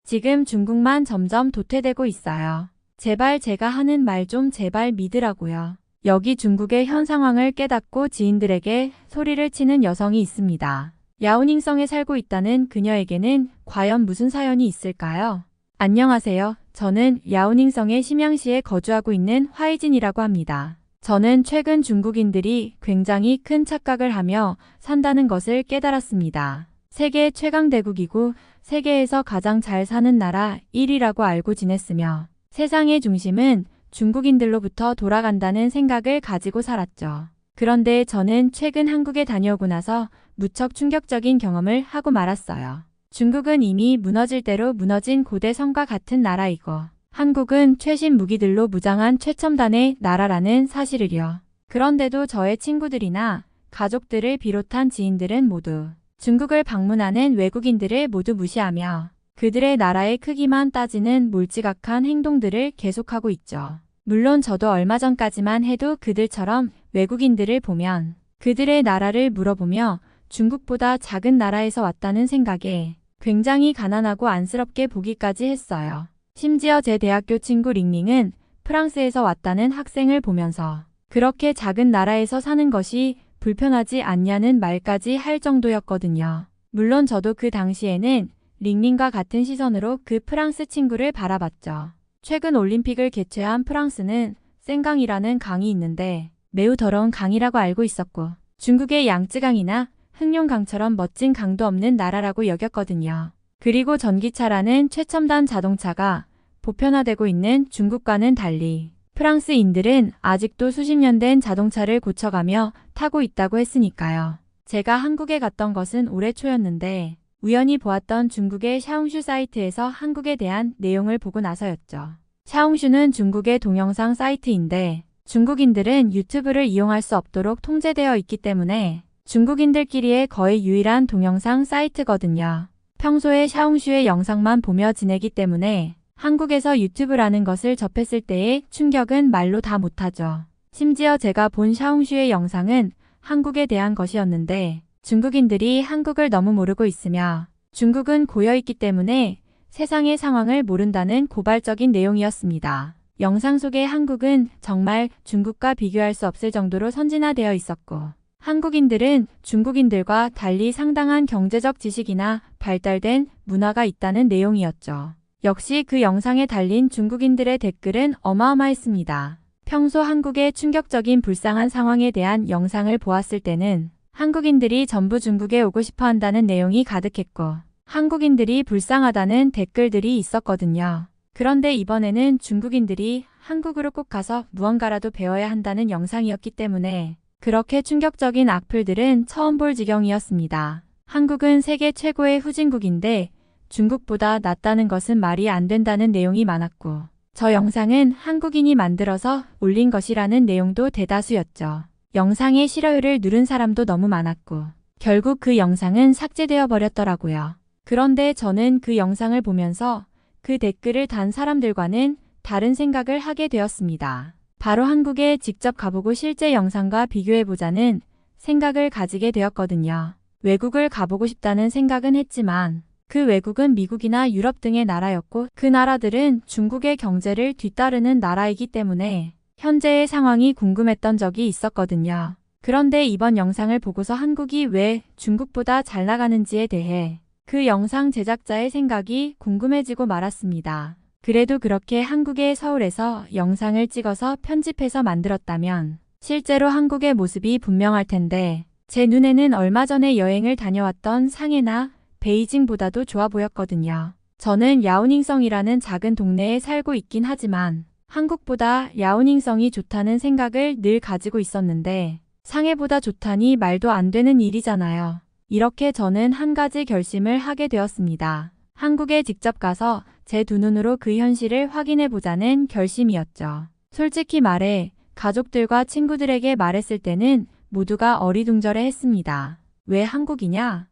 지금 중국만 점점 도태되고 있어요. 제발 제가 하는 말 좀 제발 믿으라고요. 여기 중국의 현 상황을 깨닫고 지인들에게 소리를 치는 여성이 있습니다. 야오닝성에 살고 있다는 그녀에게는 과연 무슨 사연이 있을까요? 안녕하세요. 저는 야오닝성의 심양시에 거주하고 있는 화이진이라고 합니다. 저는 최근 중국인들이 굉장히 큰 착각을 하며 산다는 것을 깨달았습니다. 세계 최강대국이고 세계에서 가장 잘 사는 나라 1위라고 알고 지냈으며 세상의 중심은 중국인들로부터 돌아간다는 생각을 가지고 살았죠. 그런데 저는 최근 한국에 다녀오고 나서 무척 충격적인 경험을 하고 말았어요. 중국은 이미 무너질 대로 무너진 고대 성과 같은 나라이고 한국은 최신 무기들로 무장한 최첨단의 나라라는 사실을요. 그런데도 저의 친구들이나 가족들을 비롯한 지인들은 모두 중국을 방문하는 외국인들을 모두 무시하며 그들의 나라의 크기만 따지는 몰지각한 행동들을 계속하고 있죠. 물론 저도 얼마 전까지만 해도 그들처럼 외국인들을 보면 그들의 나라를 물어보며 중국보다 작은 나라에서 왔다는 생각에 굉장히 가난하고 안쓰럽게 보기까지 했어요. 심지어 제 대학교 친구 링링은 프랑스에서 왔다는 학생을 보면서 그렇게 작은 나라에서 사는 것이 불편하지 않냐는 말까지 할 정도였거든요. 물론 저도 그 당시에는 링링과 같은 시선으로 그 프랑스 친구를 바라봤죠. 최근 올림픽을 개최한 프랑스는 센강이라는 강이 있는데 매우 더러운 강이라고 알고 있었고 중국의 양쯔강이나 흑룡강처럼 멋진 강도 없는 나라라고 여겼거든요. 그리고 전기차라는 최첨단 자동차가 보편화되고 있는 중국과는 달리 프랑스인들은 아직도 수십 년 된 자동차를 고쳐가며 타고 있다고 했으니까요. 제가 한국에 갔던 것은 올해 초였는데 우연히 보았던 중국의 샤옹슈 사이트에서 한국에 대한 내용을 보고 나서였죠. 샤옹슈는 중국의 동영상 사이트인데 중국인들은 유튜브를 이용할 수 없도록 통제되어 있기 때문에 중국인들끼리의 거의 유일한 동영상 사이트거든요. 평소에 샤옹슈의 영상만 보며 지내기 때문에 한국에서 유튜브라는 것을 접했을 때의 충격은 말로 다 못하죠. 심지어 제가 본 샤옹슈의 영상은 한국에 대한 것이었는데 중국인들이 한국을 너무 모르고 있으며 중국은 고여있기 때문에 세상의 상황을 모른다는 고발적인 내용이었습니다. 영상 속의 한국은 정말 중국과 비교할 수 없을 정도로 선진화되어 있었고 한국인들은 중국인들과 달리 상당한 경제적 지식이나 발달된 문화가 있다는 내용이었죠. 역시 그 영상에 달린 중국인들의 댓글은 어마어마했습니다. 평소 한국의 충격적인 불쌍한 상황에 대한 영상을 보았을 때는 한국인들이 전부 중국에 오고 싶어 한다는 내용이 가득했고 한국인들이 불쌍하다는 댓글들이 있었거든요. 그런데 이번에는 중국인들이 한국으로 꼭 가서 무언가라도 배워야 한다는 영상이었기 때문에 그렇게 충격적인 악플들은 처음 볼 지경이었습니다. 한국은 세계 최고의 후진국인데 중국보다 낫다는 것은 말이 안 된다는 내용이 많았고 저 영상은 한국인이 만들어서 올린 것이라는 내용도 대다수였죠. 영상의 싫어요를 누른 사람도 너무 많았고 결국 그 영상은 삭제되어 버렸더라고요. 그런데 저는 그 영상을 보면서 그 댓글을 단 사람들과는 다른 생각을 하게 되었습니다. 바로 한국에 직접 가보고 실제 영상과 비교해보자는 생각을 가지게 되었거든요. 외국을 가보고 싶다는 생각은 했지만 그 외국은 미국이나 유럽 등의 나라였고 그 나라들은 중국의 경제를 뒤따르는 나라이기 때문에 현재의 상황이 궁금했던 적이 있었거든요. 그런데 이번 영상을 보고서 한국이 왜 중국보다 잘 나가는지에 대해 그 영상 제작자의 생각이 궁금해지고 말았습니다. 그래도 그렇게 한국의 서울에서 영상을 찍어서 편집해서 만들었다면 실제로 한국의 모습이 분명할 텐데 제 눈에는 얼마 전에 여행을 다녀왔던 상해나 베이징보다도 좋아 보였거든요. 저는 야오닝성이라는 작은 동네에 살고 있긴 하지만 한국보다 야오닝성이 좋다는 생각을 늘 가지고 있었는데 상해보다 좋다니 말도 안 되는 일이잖아요. 이렇게 저는 한 가지 결심을 하게 되었습니다. 한국에 직접 가서 제 두 눈으로 그 현실을 확인해 보자는 결심이었죠. 솔직히 말해 가족들과 친구들에게 말했을 때는 모두가 어리둥절해 했습니다. 왜 한국이냐?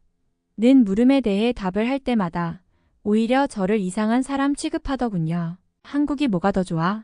는 물음에 대해 답을 할 때마다 오히려 저를 이상한 사람 취급하더군요. 한국이 뭐가 더 좋아?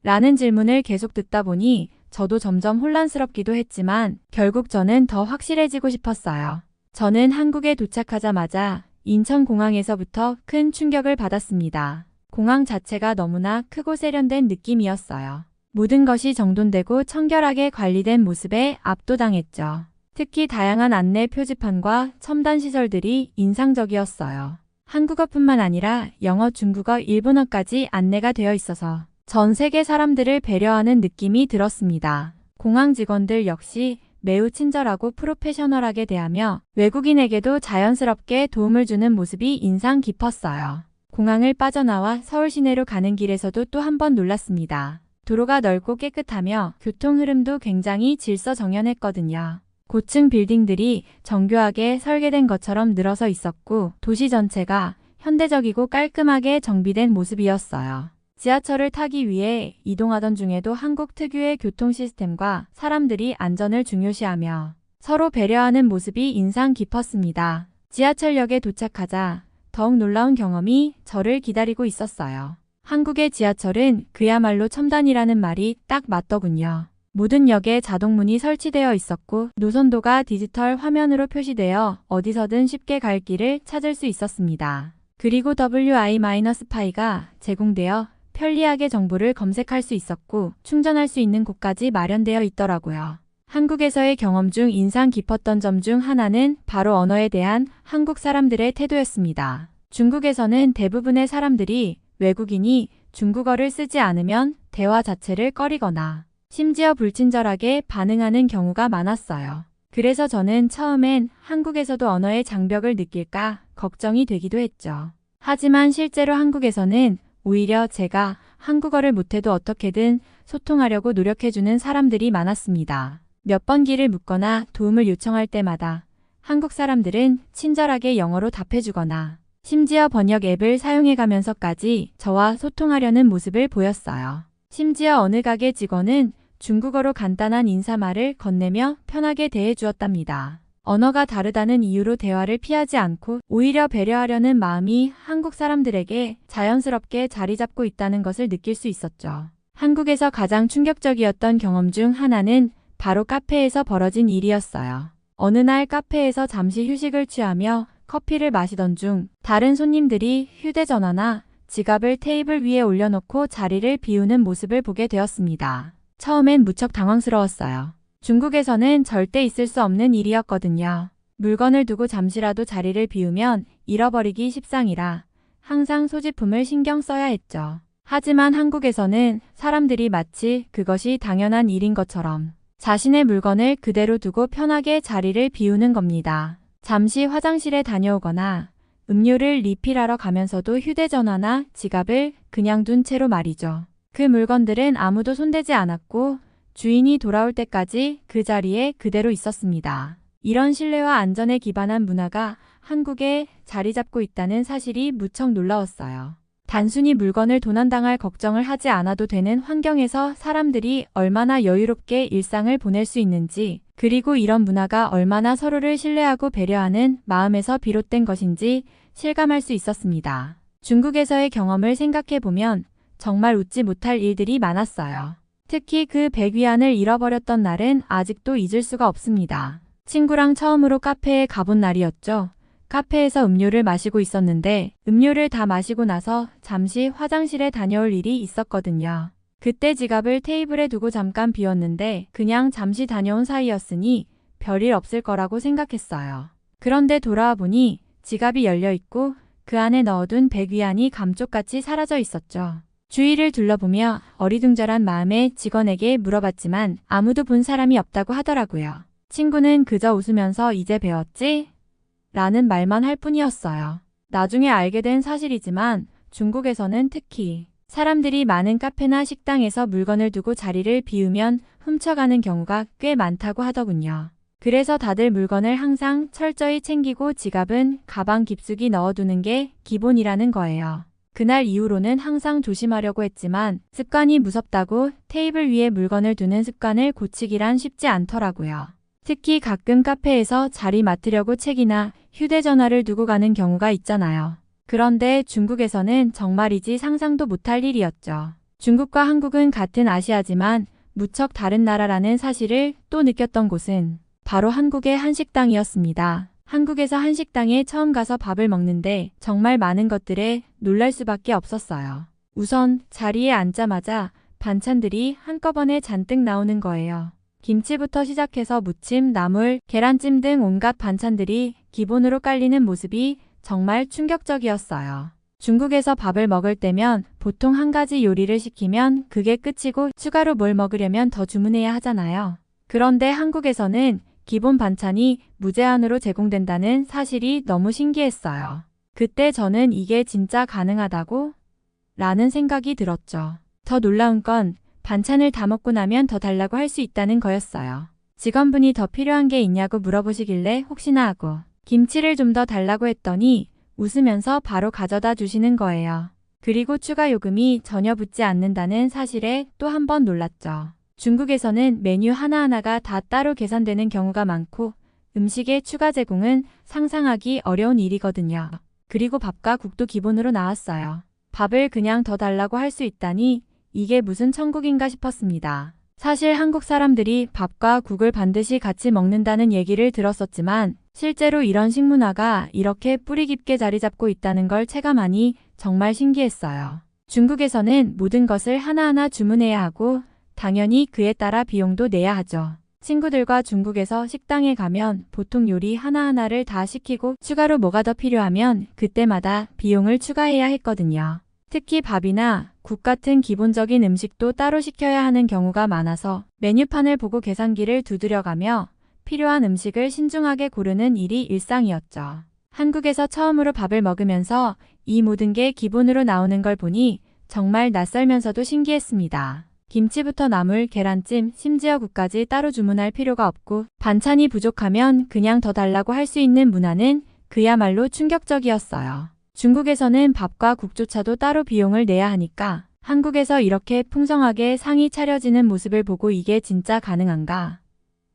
라는 질문을 계속 듣다 보니 저도 점점 혼란스럽기도 했지만 결국 저는 더 확실해지고 싶었어요. 저는 한국에 도착하자마자 인천공항에서부터 큰 충격을 받았습니다. 공항 자체가 너무나 크고 세련된 느낌이었어요. 모든 것이 정돈되고 청결하게 관리된 모습에 압도당했죠. 특히 다양한 안내 표지판과 첨단 시설들이 인상적이었어요. 한국어뿐만 아니라 영어, 중국어, 일본어까지 안내가 되어 있어서 전 세계 사람들을 배려하는 느낌이 들었습니다. 공항 직원들 역시 매우 친절하고 프로페셔널하게 대하며 외국인에게도 자연스럽게 도움을 주는 모습이 인상 깊었어요. 공항을 빠져나와 서울 시내로 가는 길에서도 또 한 번 놀랐습니다. 도로가 넓고 깨끗하며 교통 흐름도 굉장히 질서정연했거든요. 고층 빌딩들이 정교하게 설계된 것처럼 늘어서 있었고 도시 전체가 현대적이고 깔끔하게 정비된 모습이었어요. 지하철을 타기 위해 이동하던 중에도 한국 특유의 교통 시스템과 사람들이 안전을 중요시하며 서로 배려하는 모습이 인상 깊었습니다. 지하철역에 도착하자 더욱 놀라운 경험이 저를 기다리고 있었어요. 한국의 지하철은 그야말로 첨단이라는 말이 딱 맞더군요. 모든 역에 자동문이 설치되어 있었고 노선도가 디지털 화면으로 표시되어 어디서든 쉽게 갈 길을 찾을 수 있었습니다. 그리고 WI-Fi가 제공되어 편리하게 정보를 검색할 수 있었고 충전할 수 있는 곳까지 마련되어 있더라고요. 한국에서의 경험 중 인상 깊었던 점 중 하나는 바로 언어에 대한 한국 사람들의 태도였습니다. 중국에서는 대부분의 사람들이 외국인이 중국어를 쓰지 않으면 대화 자체를 꺼리거나 심지어 불친절하게 반응하는 경우가 많았어요. 그래서 저는 처음엔 한국에서도 언어의 장벽을 느낄까 걱정이 되기도 했죠. 하지만 실제로 한국에서는 오히려 제가 한국어를 못해도 어떻게든 소통하려고 노력해주는 사람들이 많았습니다. 몇 번 길을 묻거나 도움을 요청할 때마다 한국 사람들은 친절하게 영어로 답해주거나 심지어 번역 앱을 사용해가면서까지 저와 소통하려는 모습을 보였어요. 심지어 어느 가게 직원은 중국어로 간단한 인사말을 건네며 편하게 대해주었답니다. 언어가 다르다는 이유로 대화를 피하지 않고 오히려 배려하려는 마음이 한국 사람들에게 자연스럽게 자리 잡고 있다는 것을 느낄 수 있었죠. 한국에서 가장 충격적이었던 경험 중 하나는 바로 카페에서 벌어진 일이었어요. 어느 날 카페에서 잠시 휴식을 취하며 커피를 마시던 중 다른 손님들이 휴대전화나 지갑을 테이블 위에 올려놓고 자리를 비우는 모습을 보게 되었습니다. 처음엔 무척 당황스러웠어요. 중국에서는 절대 있을 수 없는 일이었거든요. 물건을 두고 잠시라도 자리를 비우면 잃어버리기 십상이라 항상 소지품을 신경 써야 했죠. 하지만 한국에서는 사람들이 마치 그것이 당연한 일인 것처럼 자신의 물건을 그대로 두고 편하게 자리를 비우는 겁니다. 잠시 화장실에 다녀오거나 음료를 리필하러 가면서도 휴대전화나 지갑을 그냥 둔 채로 말이죠. 그 물건들은 아무도 손대지 않았고 주인이 돌아올 때까지 그 자리에 그대로 있었습니다. 이런 신뢰와 안전에 기반한 문화가 한국에 자리 잡고 있다는 사실이 무척 놀라웠어요. 단순히 물건을 도난당할 걱정을 하지 않아도 되는 환경에서 사람들이 얼마나 여유롭게 일상을 보낼 수 있는지, 그리고 이런 문화가 얼마나 서로를 신뢰하고 배려하는 마음에서 비롯된 것인지 실감할 수 있었습니다. 중국에서의 경험을 생각해보면 정말 웃지 못할 일들이 많았어요. 특히 그 백위안을 잃어버렸던 날은 아직도 잊을 수가 없습니다. 친구랑 처음으로 카페에 가본 날이었죠. 카페에서 음료를 마시고 있었는데 음료를 다 마시고 나서 잠시 화장실에 다녀올 일이 있었거든요. 그때 지갑을 테이블에 두고 잠깐 비웠는데 그냥 잠시 다녀온 사이였으니 별일 없을 거라고 생각했어요. 그런데 돌아와 보니 지갑이 열려 있고 그 안에 넣어둔 백위안이 감쪽같이 사라져 있었죠. 주위를 둘러보며 어리둥절한 마음에 직원에게 물어봤지만 아무도 본 사람이 없다고 하더라고요. 친구는 그저 웃으면서 이제 배웠지? 라는 말만 할 뿐이었어요. 나중에 알게 된 사실이지만 중국에서는 특히 사람들이 많은 카페나 식당에서 물건을 두고 자리를 비우면 훔쳐가는 경우가 꽤 많다고 하더군요. 그래서 다들 물건을 항상 철저히 챙기고 지갑은 가방 깊숙이 넣어두는 게 기본이라는 거예요. 그날 이후로는 항상 조심하려고 했지만 습관이 무섭다고 테이블 위에 물건을 두는 습관을 고치기란 쉽지 않더라고요. 특히 가끔 카페에서 자리 맡으려고 책이나 휴대전화를 두고 가는 경우가 있잖아요. 그런데 중국에서는 정말이지 상상도 못할 일이었죠. 중국과 한국은 같은 아시아지만 무척 다른 나라라는 사실을 또 느꼈던 곳은 바로 한국의 한식당이었습니다. 한국에서 한식당에 처음 가서 밥을 먹는데 정말 많은 것들에 놀랄 수밖에 없었어요. 우선 자리에 앉자마자 반찬들이 한꺼번에 잔뜩 나오는 거예요. 김치부터 시작해서 무침, 나물, 계란찜 등 온갖 반찬들이 기본으로 깔리는 모습이 정말 충격적이었어요. 중국에서 밥을 먹을 때면 보통 한 가지 요리를 시키면 그게 끝이고 추가로 뭘 먹으려면 더 주문해야 하잖아요. 그런데 한국에서는 기본 반찬이 무제한으로 제공된다는 사실이 너무 신기했어요. 그때 저는 이게 진짜 가능하다고? 라는 생각이 들었죠. 더 놀라운 건 반찬을 다 먹고 나면 더 달라고 할 수 있다는 거였어요. 직원분이 더 필요한 게 있냐고 물어보시길래 혹시나 하고 김치를 좀 더 달라고 했더니 웃으면서 바로 가져다 주시는 거예요. 그리고 추가 요금이 전혀 붙지 않는다는 사실에 또 한 번 놀랐죠. 중국에서는 메뉴 하나하나가 다 따로 계산되는 경우가 많고 음식의 추가 제공은 상상하기 어려운 일이거든요. 그리고 밥과 국도 기본으로 나왔어요. 밥을 그냥 더 달라고 할 수 있다니 이게 무슨 천국인가 싶었습니다. 사실 한국 사람들이 밥과 국을 반드시 같이 먹는다는 얘기를 들었었지만 실제로 이런 식문화가 이렇게 뿌리 깊게 자리 잡고 있다는 걸 체감하니 정말 신기했어요. 중국에서는 모든 것을 하나하나 주문해야 하고 당연히 그에 따라 비용도 내야 하죠. 친구들과 중국에서 식당에 가면 보통 요리 하나하나를 다 시키고 추가로 뭐가 더 필요하면 그때마다 비용을 추가해야 했거든요. 특히 밥이나 국 같은 기본적인 음식도 따로 시켜야 하는 경우가 많아서 메뉴판을 보고 계산기를 두드려가며 필요한 음식을 신중하게 고르는 일이 일상이었죠. 한국에서 처음으로 밥을 먹으면서 이 모든 게 기본으로 나오는 걸 보니 정말 낯설면서도 신기했습니다. 김치부터 나물, 계란찜, 심지어 국까지 따로 주문할 필요가 없고 반찬이 부족하면 그냥 더 달라고 할 수 있는 문화는 그야말로 충격적이었어요. 중국에서는 밥과 국조차도 따로 비용을 내야 하니까 한국에서 이렇게 풍성하게 상이 차려지는 모습을 보고 이게 진짜 가능한가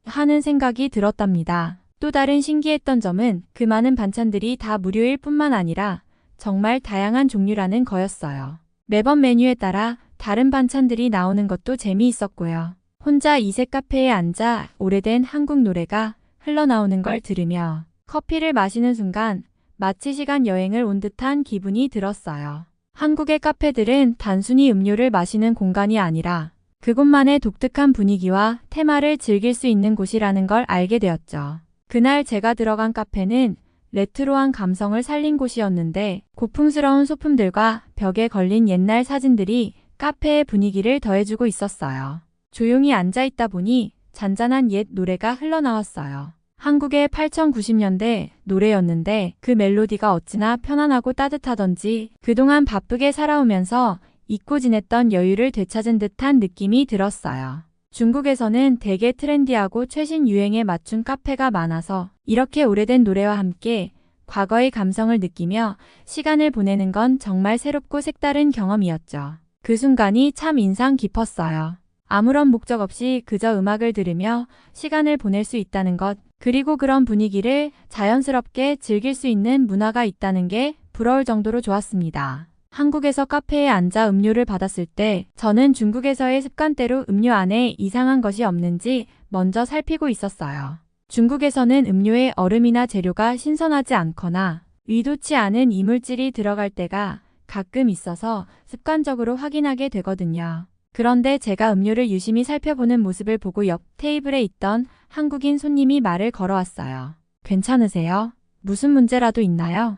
하는 생각이 들었답니다. 또 다른 신기했던 점은 그 많은 반찬들이 다 무료일 뿐만 아니라 정말 다양한 종류라는 거였어요. 매번 메뉴에 따라 다른 반찬들이 나오는 것도 재미있었고요. 혼자 이색 카페에 앉아 오래된 한국 노래가 흘러나오는 걸 들으며 커피를 마시는 순간 마치 시간 여행을 온 듯한 기분이 들었어요. 한국의 카페들은 단순히 음료를 마시는 공간이 아니라 그곳만의 독특한 분위기와 테마를 즐길 수 있는 곳이라는 걸 알게 되었죠. 그날 제가 들어간 카페는 레트로한 감성을 살린 곳이었는데 고풍스러운 소품들과 벽에 걸린 옛날 사진들이 카페의 분위기를 더해주고 있었어요. 조용히 앉아있다 보니 잔잔한 옛 노래가 흘러나왔어요. 한국의 8090년대 노래였는데 그 멜로디가 어찌나 편안하고 따뜻하던지 그동안 바쁘게 살아오면서 잊고 지냈던 여유를 되찾은 듯한 느낌이 들었어요. 중국에서는 되게 트렌디하고 최신 유행에 맞춘 카페가 많아서 이렇게 오래된 노래와 함께 과거의 감성을 느끼며 시간을 보내는 건 정말 새롭고 색다른 경험이었죠. 그 순간이 참 인상 깊었어요. 아무런 목적 없이 그저 음악을 들으며 시간을 보낼 수 있다는 것, 그리고 그런 분위기를 자연스럽게 즐길 수 있는 문화가 있다는 게 부러울 정도로 좋았습니다. 한국에서 카페에 앉아 음료를 받았을 때 저는 중국에서의 습관대로 음료 안에 이상한 것이 없는지 먼저 살피고 있었어요. 중국에서는 음료에 얼음이나 재료가 신선하지 않거나 의도치 않은 이물질이 들어갈 때가 가끔 있어서 습관적으로 확인하게 되거든요. 그런데 제가 음료를 유심히 살펴보는 모습을 보고 옆 테이블에 있던 한국인 손님이 말을 걸어왔어요. 괜찮으세요? 무슨 문제라도 있나요?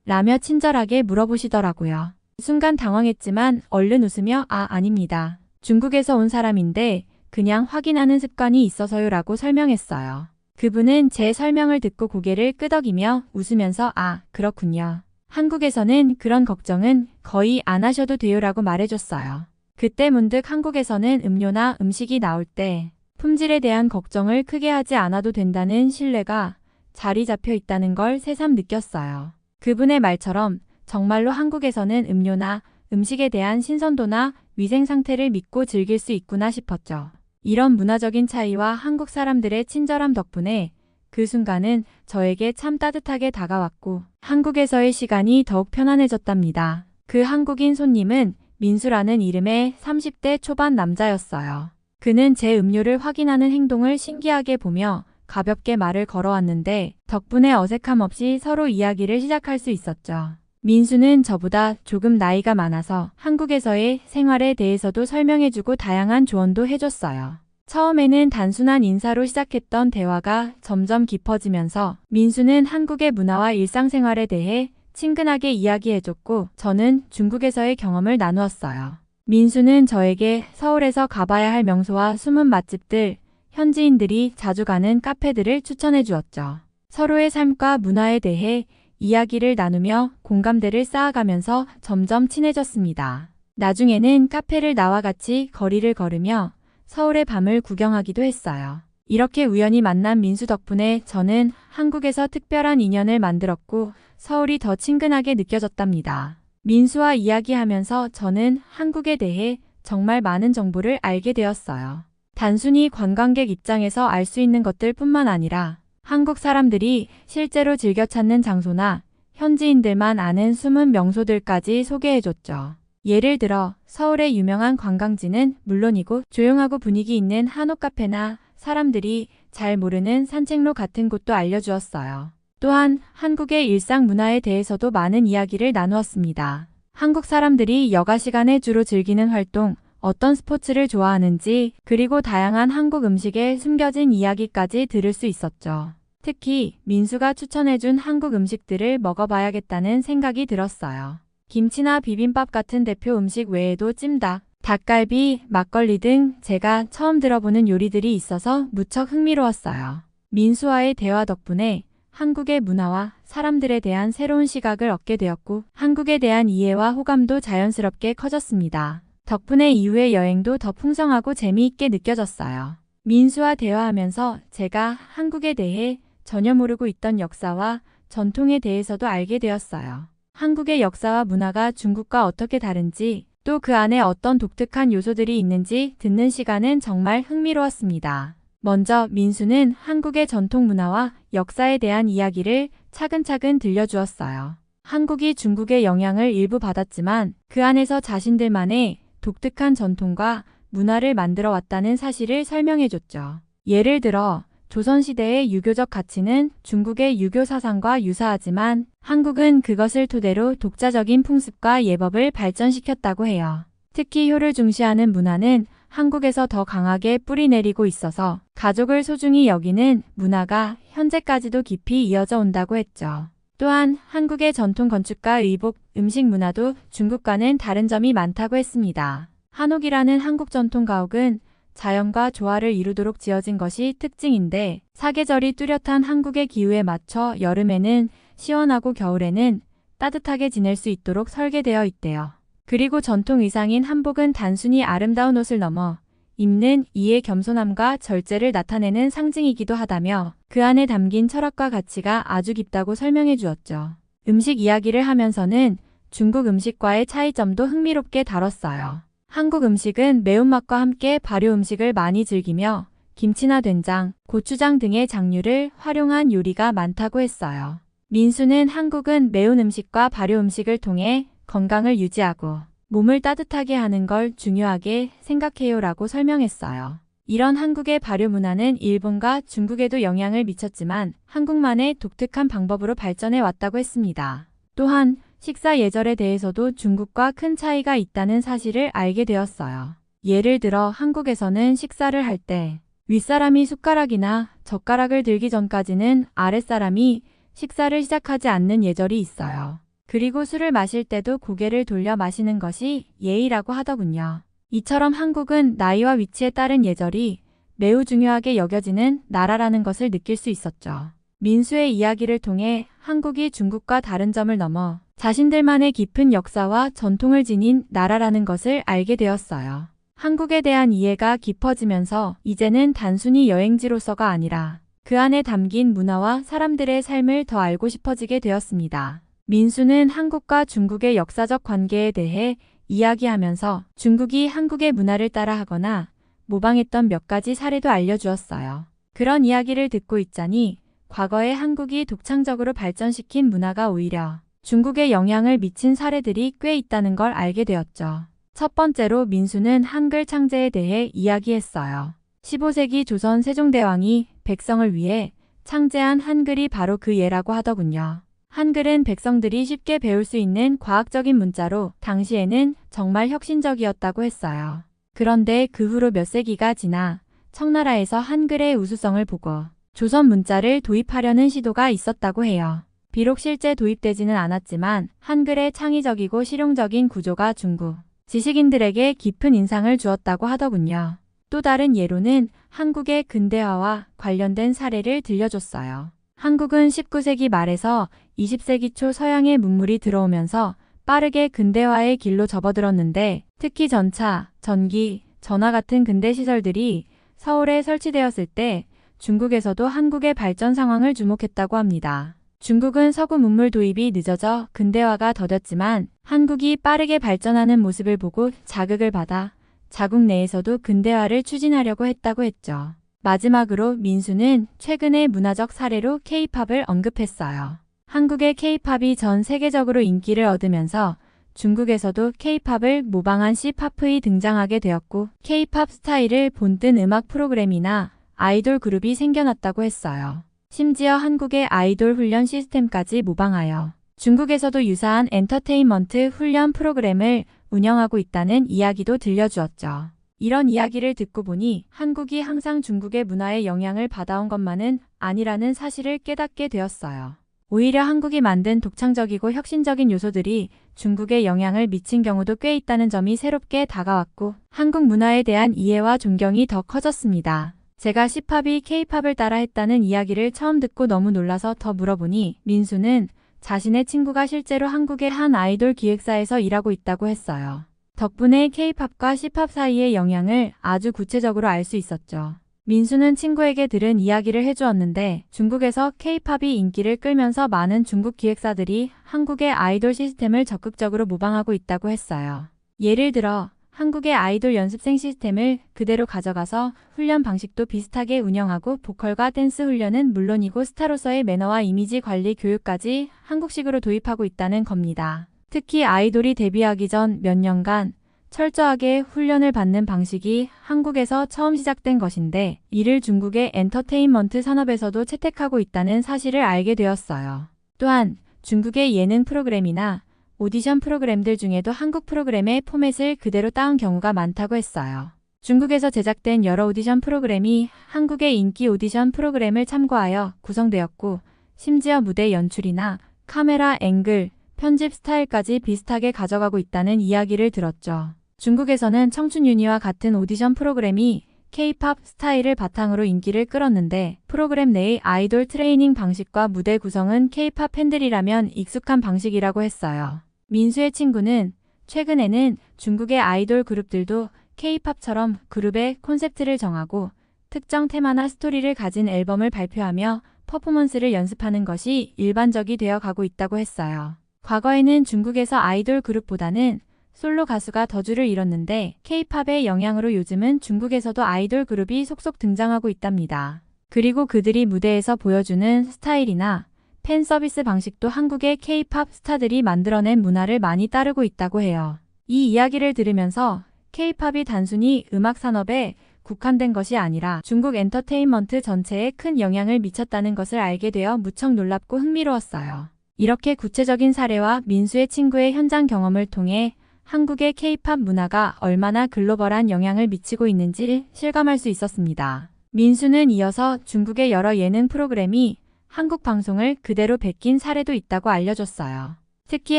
라며 친절하게 물어보시더라고요. 순간 당황했지만 얼른 웃으며 아닙니다. 중국에서 온 사람인데 그냥 확인하는 습관이 있어서요 라고 설명했어요. 그분은 제 설명을 듣고 고개를 끄덕이며 웃으면서 그렇군요. 한국에서는 그런 걱정은 거의 안 하셔도 돼요 라고 말해줬어요. 그때 문득 한국에서는 음료나 음식이 나올 때 품질에 대한 걱정을 크게 하지 않아도 된다는 신뢰가 자리 잡혀 있다는 걸 새삼 느꼈어요. 그분의 말처럼 정말로 한국에서는 음료나 음식에 대한 신선도나 위생 상태를 믿고 즐길 수 있구나 싶었죠. 이런 문화적인 차이와 한국 사람들의 친절함 덕분에 그 순간은 저에게 참 따뜻하게 다가왔고 한국에서의 시간이 더욱 편안해졌답니다. 그 한국인 손님은 민수라는 이름의 30대 초반 남자였어요. 그는 제 음료를 확인하는 행동을 신기하게 보며 가볍게 말을 걸어왔는데 덕분에 어색함 없이 서로 이야기를 시작할 수 있었죠. 민수는 저보다 조금 나이가 많아서 한국에서의 생활에 대해서도 설명해주고 다양한 조언도 해줬어요. 처음에는 단순한 인사로 시작했던 대화가 점점 깊어지면서 민수는 한국의 문화와 일상생활에 대해 친근하게 이야기해줬고 저는 중국에서의 경험을 나누었어요. 민수는 저에게 서울에서 가봐야 할 명소와 숨은 맛집들, 현지인들이 자주 가는 카페들을 추천해 주었죠. 서로의 삶과 문화에 대해 이야기를 나누며 공감대를 쌓아가면서 점점 친해졌습니다. 나중에는 카페를 나와 같이 거리를 걸으며 서울의 밤을 구경하기도 했어요. 이렇게 우연히 만난 민수 덕분에 저는 한국에서 특별한 인연을 만들었고 서울이 더 친근하게 느껴졌답니다. 민수와 이야기하면서 저는 한국에 대해 정말 많은 정보를 알게 되었어요. 단순히 관광객 입장에서 알 수 있는 것들 뿐만 아니라 한국 사람들이 실제로 즐겨 찾는 장소나 현지인들만 아는 숨은 명소들까지 소개해줬죠. 예를 들어 서울의 유명한 관광지는 물론이고 조용하고 분위기 있는 한옥 카페나 사람들이 잘 모르는 산책로 같은 곳도 알려주었어요. 또한 한국의 일상 문화에 대해서도 많은 이야기를 나누었습니다. 한국 사람들이 여가 시간에 주로 즐기는 활동, 어떤 스포츠를 좋아하는지, 그리고 다양한 한국 음식의 숨겨진 이야기까지 들을 수 있었죠. 특히 민수가 추천해준 한국 음식들을 먹어봐야겠다는 생각이 들었어요. 김치나 비빔밥 같은 대표 음식 외에도 찜닭, 닭갈비, 막걸리 등 제가 처음 들어보는 요리들이 있어서 무척 흥미로웠어요. 민수와의 대화 덕분에 한국의 문화와 사람들에 대한 새로운 시각을 얻게 되었고 한국에 대한 이해와 호감도 자연스럽게 커졌습니다. 덕분에 이후의 여행도 더 풍성하고 재미있게 느껴졌어요. 민수와 대화하면서 제가 한국에 대해 전혀 모르고 있던 역사와 전통에 대해서도 알게 되었어요. 한국의 역사와 문화가 중국과 어떻게 다른지 또 그 안에 어떤 독특한 요소들이 있는지 듣는 시간은 정말 흥미로웠습니다. 먼저 민수는 한국의 전통 문화와 역사에 대한 이야기를 차근차근 들려주었어요. 한국이 중국의 영향을 일부 받았지만 그 안에서 자신들만의 독특한 전통과 문화를 만들어 왔다는 사실을 설명해줬죠. 예를 들어 조선시대의 유교적 가치는 중국의 유교 사상과 유사하지만 한국은 그것을 토대로 독자적인 풍습과 예법을 발전시켰다고 해요. 특히 효를 중시하는 문화는 한국에서 더 강하게 뿌리내리고 있어서 가족을 소중히 여기는 문화가 현재까지도 깊이 이어져 온다고 했죠. 또한 한국의 전통 건축과 의복, 음식 문화도 중국과는 다른 점이 많다고 했습니다. 한옥이라는 한국 전통 가옥은 자연과 조화를 이루도록 지어진 것이 특징인데 사계절이 뚜렷한 한국의 기후에 맞춰 여름에는 시원하고 겨울에는 따뜻하게 지낼 수 있도록 설계되어 있대요. 그리고 전통 의상인 한복은 단순히 아름다운 옷을 넘어 입는 이의 겸손함과 절제를 나타내는 상징이기도 하다며 그 안에 담긴 철학과 가치가 아주 깊다고 설명해 주었죠. 음식 이야기를 하면서는 중국 음식과의 차이점도 흥미롭게 다뤘어요. 한국 음식은 매운맛과 함께 발효 음식을 많이 즐기며 김치나 된장, 고추장 등의 장류를 활용한 요리가 많다고 했어요. 민수는 한국은 매운 음식과 발효 음식을 통해 건강을 유지하고 몸을 따뜻하게 하는 걸 중요하게 생각해요라고 설명했어요. 이런 한국의 발효 문화는 일본과 중국에도 영향을 미쳤지만 한국만의 독특한 방법으로 발전해 왔다고 했습니다. 또한 식사 예절에 대해서도 중국과 큰 차이가 있다는 사실을 알게 되었어요. 예를 들어 한국에서는 식사를 할 때 윗사람이 숟가락이나 젓가락을 들기 전까지는 아랫사람이 식사를 시작하지 않는 예절이 있어요. 그리고 술을 마실 때도 고개를 돌려 마시는 것이 예의라고 하더군요. 이처럼 한국은 나이와 위치에 따른 예절이 매우 중요하게 여겨지는 나라라는 것을 느낄 수 있었죠. 민수의 이야기를 통해 한국이 중국과 다른 점을 넘어 자신들만의 깊은 역사와 전통을 지닌 나라라는 것을 알게 되었어요. 한국에 대한 이해가 깊어지면서 이제는 단순히 여행지로서가 아니라 그 안에 담긴 문화와 사람들의 삶을 더 알고 싶어지게 되었습니다. 민수는 한국과 중국의 역사적 관계에 대해 이야기하면서 중국이 한국의 문화를 따라하거나 모방했던 몇 가지 사례도 알려주었어요. 그런 이야기를 듣고 있자니 과거에 한국이 독창적으로 발전시킨 문화가 오히려 중국에 영향을 미친 사례들이 꽤 있다는 걸 알게 되었죠. 첫 번째로 민수는 한글 창제에 대해 이야기했어요. 15세기 조선 세종대왕이 백성을 위해 창제한 한글이 바로 그 예라고 하더군요. 한글은 백성들이 쉽게 배울 수 있는 과학적인 문자로 당시에는 정말 혁신적이었다고 했어요. 그런데 그 후로 몇 세기가 지나 청나라에서 한글의 우수성을 보고 조선 문자를 도입하려는 시도가 있었다고 해요. 비록 실제 도입되지는 않았지만 한글의 창의적이고 실용적인 구조가 중국 지식인들에게 깊은 인상을 주었다고 하더군요. 또 다른 예로는 한국의 근대화와 관련된 사례를 들려줬어요. 한국은 19세기 말에서 20세기 초 서양의 문물이 들어오면서 빠르게 근대화의 길로 접어들었는데 특히 전차, 전기, 전화 같은 근대 시설들이 서울에 설치되었을 때 중국에서도 한국의 발전 상황을 주목했다고 합니다. 중국은 서구 문물 도입이 늦어져 근대화가 더뎠지만 한국이 빠르게 발전하는 모습을 보고 자극을 받아 자국 내에서도 근대화를 추진하려고 했다고 했죠. 마지막으로 민수는 최근의 문화적 사례로 K-팝을 언급했어요. 한국의 K-팝이 전 세계적으로 인기를 얻으면서 중국에서도 K-팝을 모방한 C-팝이 등장하게 되었고 K-팝 스타일을 본뜬 음악 프로그램이나 아이돌 그룹이 생겨났다고 했어요. 심지어 한국의 아이돌 훈련 시스템까지 모방하여 중국에서도 유사한 엔터테인먼트 훈련 프로그램을 운영하고 있다는 이야기도 들려주었죠. 이런 이야기를 듣고 보니 한국이 항상 중국의 문화에 영향을 받아온 것만은 아니라는 사실을 깨닫게 되었어요. 오히려 한국이 만든 독창적이고 혁신적인 요소들이 중국에 영향을 미친 경우도 꽤 있다는 점이 새롭게 다가왔고 한국 문화에 대한 이해와 존경이 더 커졌습니다. 제가 C-팝이 K-팝을 따라 했다는 이야기를 처음 듣고 너무 놀라서 더 물어보니 민수는 자신의 친구가 실제로 한국의 한 아이돌 기획사에서 일하고 있다고 했어요. 덕분에 K-팝과 C-팝 사이의 영향을 아주 구체적으로 알 수 있었죠. 민수는 친구에게 들은 이야기를 해주었는데 중국에서 K-팝이 인기를 끌면서 많은 중국 기획사들이 한국의 아이돌 시스템을 적극적으로 모방하고 있다고 했어요. 예를 들어 한국의 아이돌 연습생 시스템을 그대로 가져가서 훈련 방식도 비슷하게 운영하고 보컬과 댄스 훈련은 물론이고 스타로서의 매너와 이미지 관리 교육까지 한국식으로 도입하고 있다는 겁니다. 특히 아이돌이 데뷔하기 전 몇 년간 철저하게 훈련을 받는 방식이 한국에서 처음 시작된 것인데 이를 중국의 엔터테인먼트 산업에서도 채택하고 있다는 사실을 알게 되었어요. 또한 중국의 예능 프로그램이나 오디션 프로그램들 중에도 한국 프로그램의 포맷을 그대로 따온 경우가 많다고 했어요. 중국에서 제작된 여러 오디션 프로그램이 한국의 인기 오디션 프로그램을 참고하여 구성되었고 심지어 무대 연출이나 카메라 앵글, 편집 스타일까지 비슷하게 가져가고 있다는 이야기를 들었죠. 중국에서는 청춘유니와 같은 오디션 프로그램이 K-팝 스타일을 바탕으로 인기를 끌었는데 프로그램 내의 아이돌 트레이닝 방식과 무대 구성은 K-팝 팬들이라면 익숙한 방식이라고 했어요. 민수의 친구는 최근에는 중국의 아이돌 그룹들도 K-팝처럼 그룹의 콘셉트를 정하고 특정 테마나 스토리를 가진 앨범을 발표하며 퍼포먼스를 연습하는 것이 일반적이 되어 가고 있다고 했어요. 과거에는 중국에서 아이돌 그룹보다는 솔로 가수가 더 줄을 이뤘는데 K-팝의 영향으로 요즘은 중국에서도 아이돌 그룹이 속속 등장하고 있답니다. 그리고 그들이 무대에서 보여주는 스타일이나 팬 서비스 방식도 한국의 K-팝 스타들이 만들어낸 문화를 많이 따르고 있다고 해요. 이 이야기를 들으면서 K-팝이 단순히 음악 산업에 국한된 것이 아니라 중국 엔터테인먼트 전체에 큰 영향을 미쳤다는 것을 알게 되어 무척 놀랍고 흥미로웠어요. 이렇게 구체적인 사례와 민수의 친구의 현장 경험을 통해 한국의 K-팝 문화가 얼마나 글로벌한 영향을 미치고 있는지 실감할 수 있었습니다. 민수는 이어서 중국의 여러 예능 프로그램이 한국 방송을 그대로 베낀 사례도 있다고 알려줬어요. 특히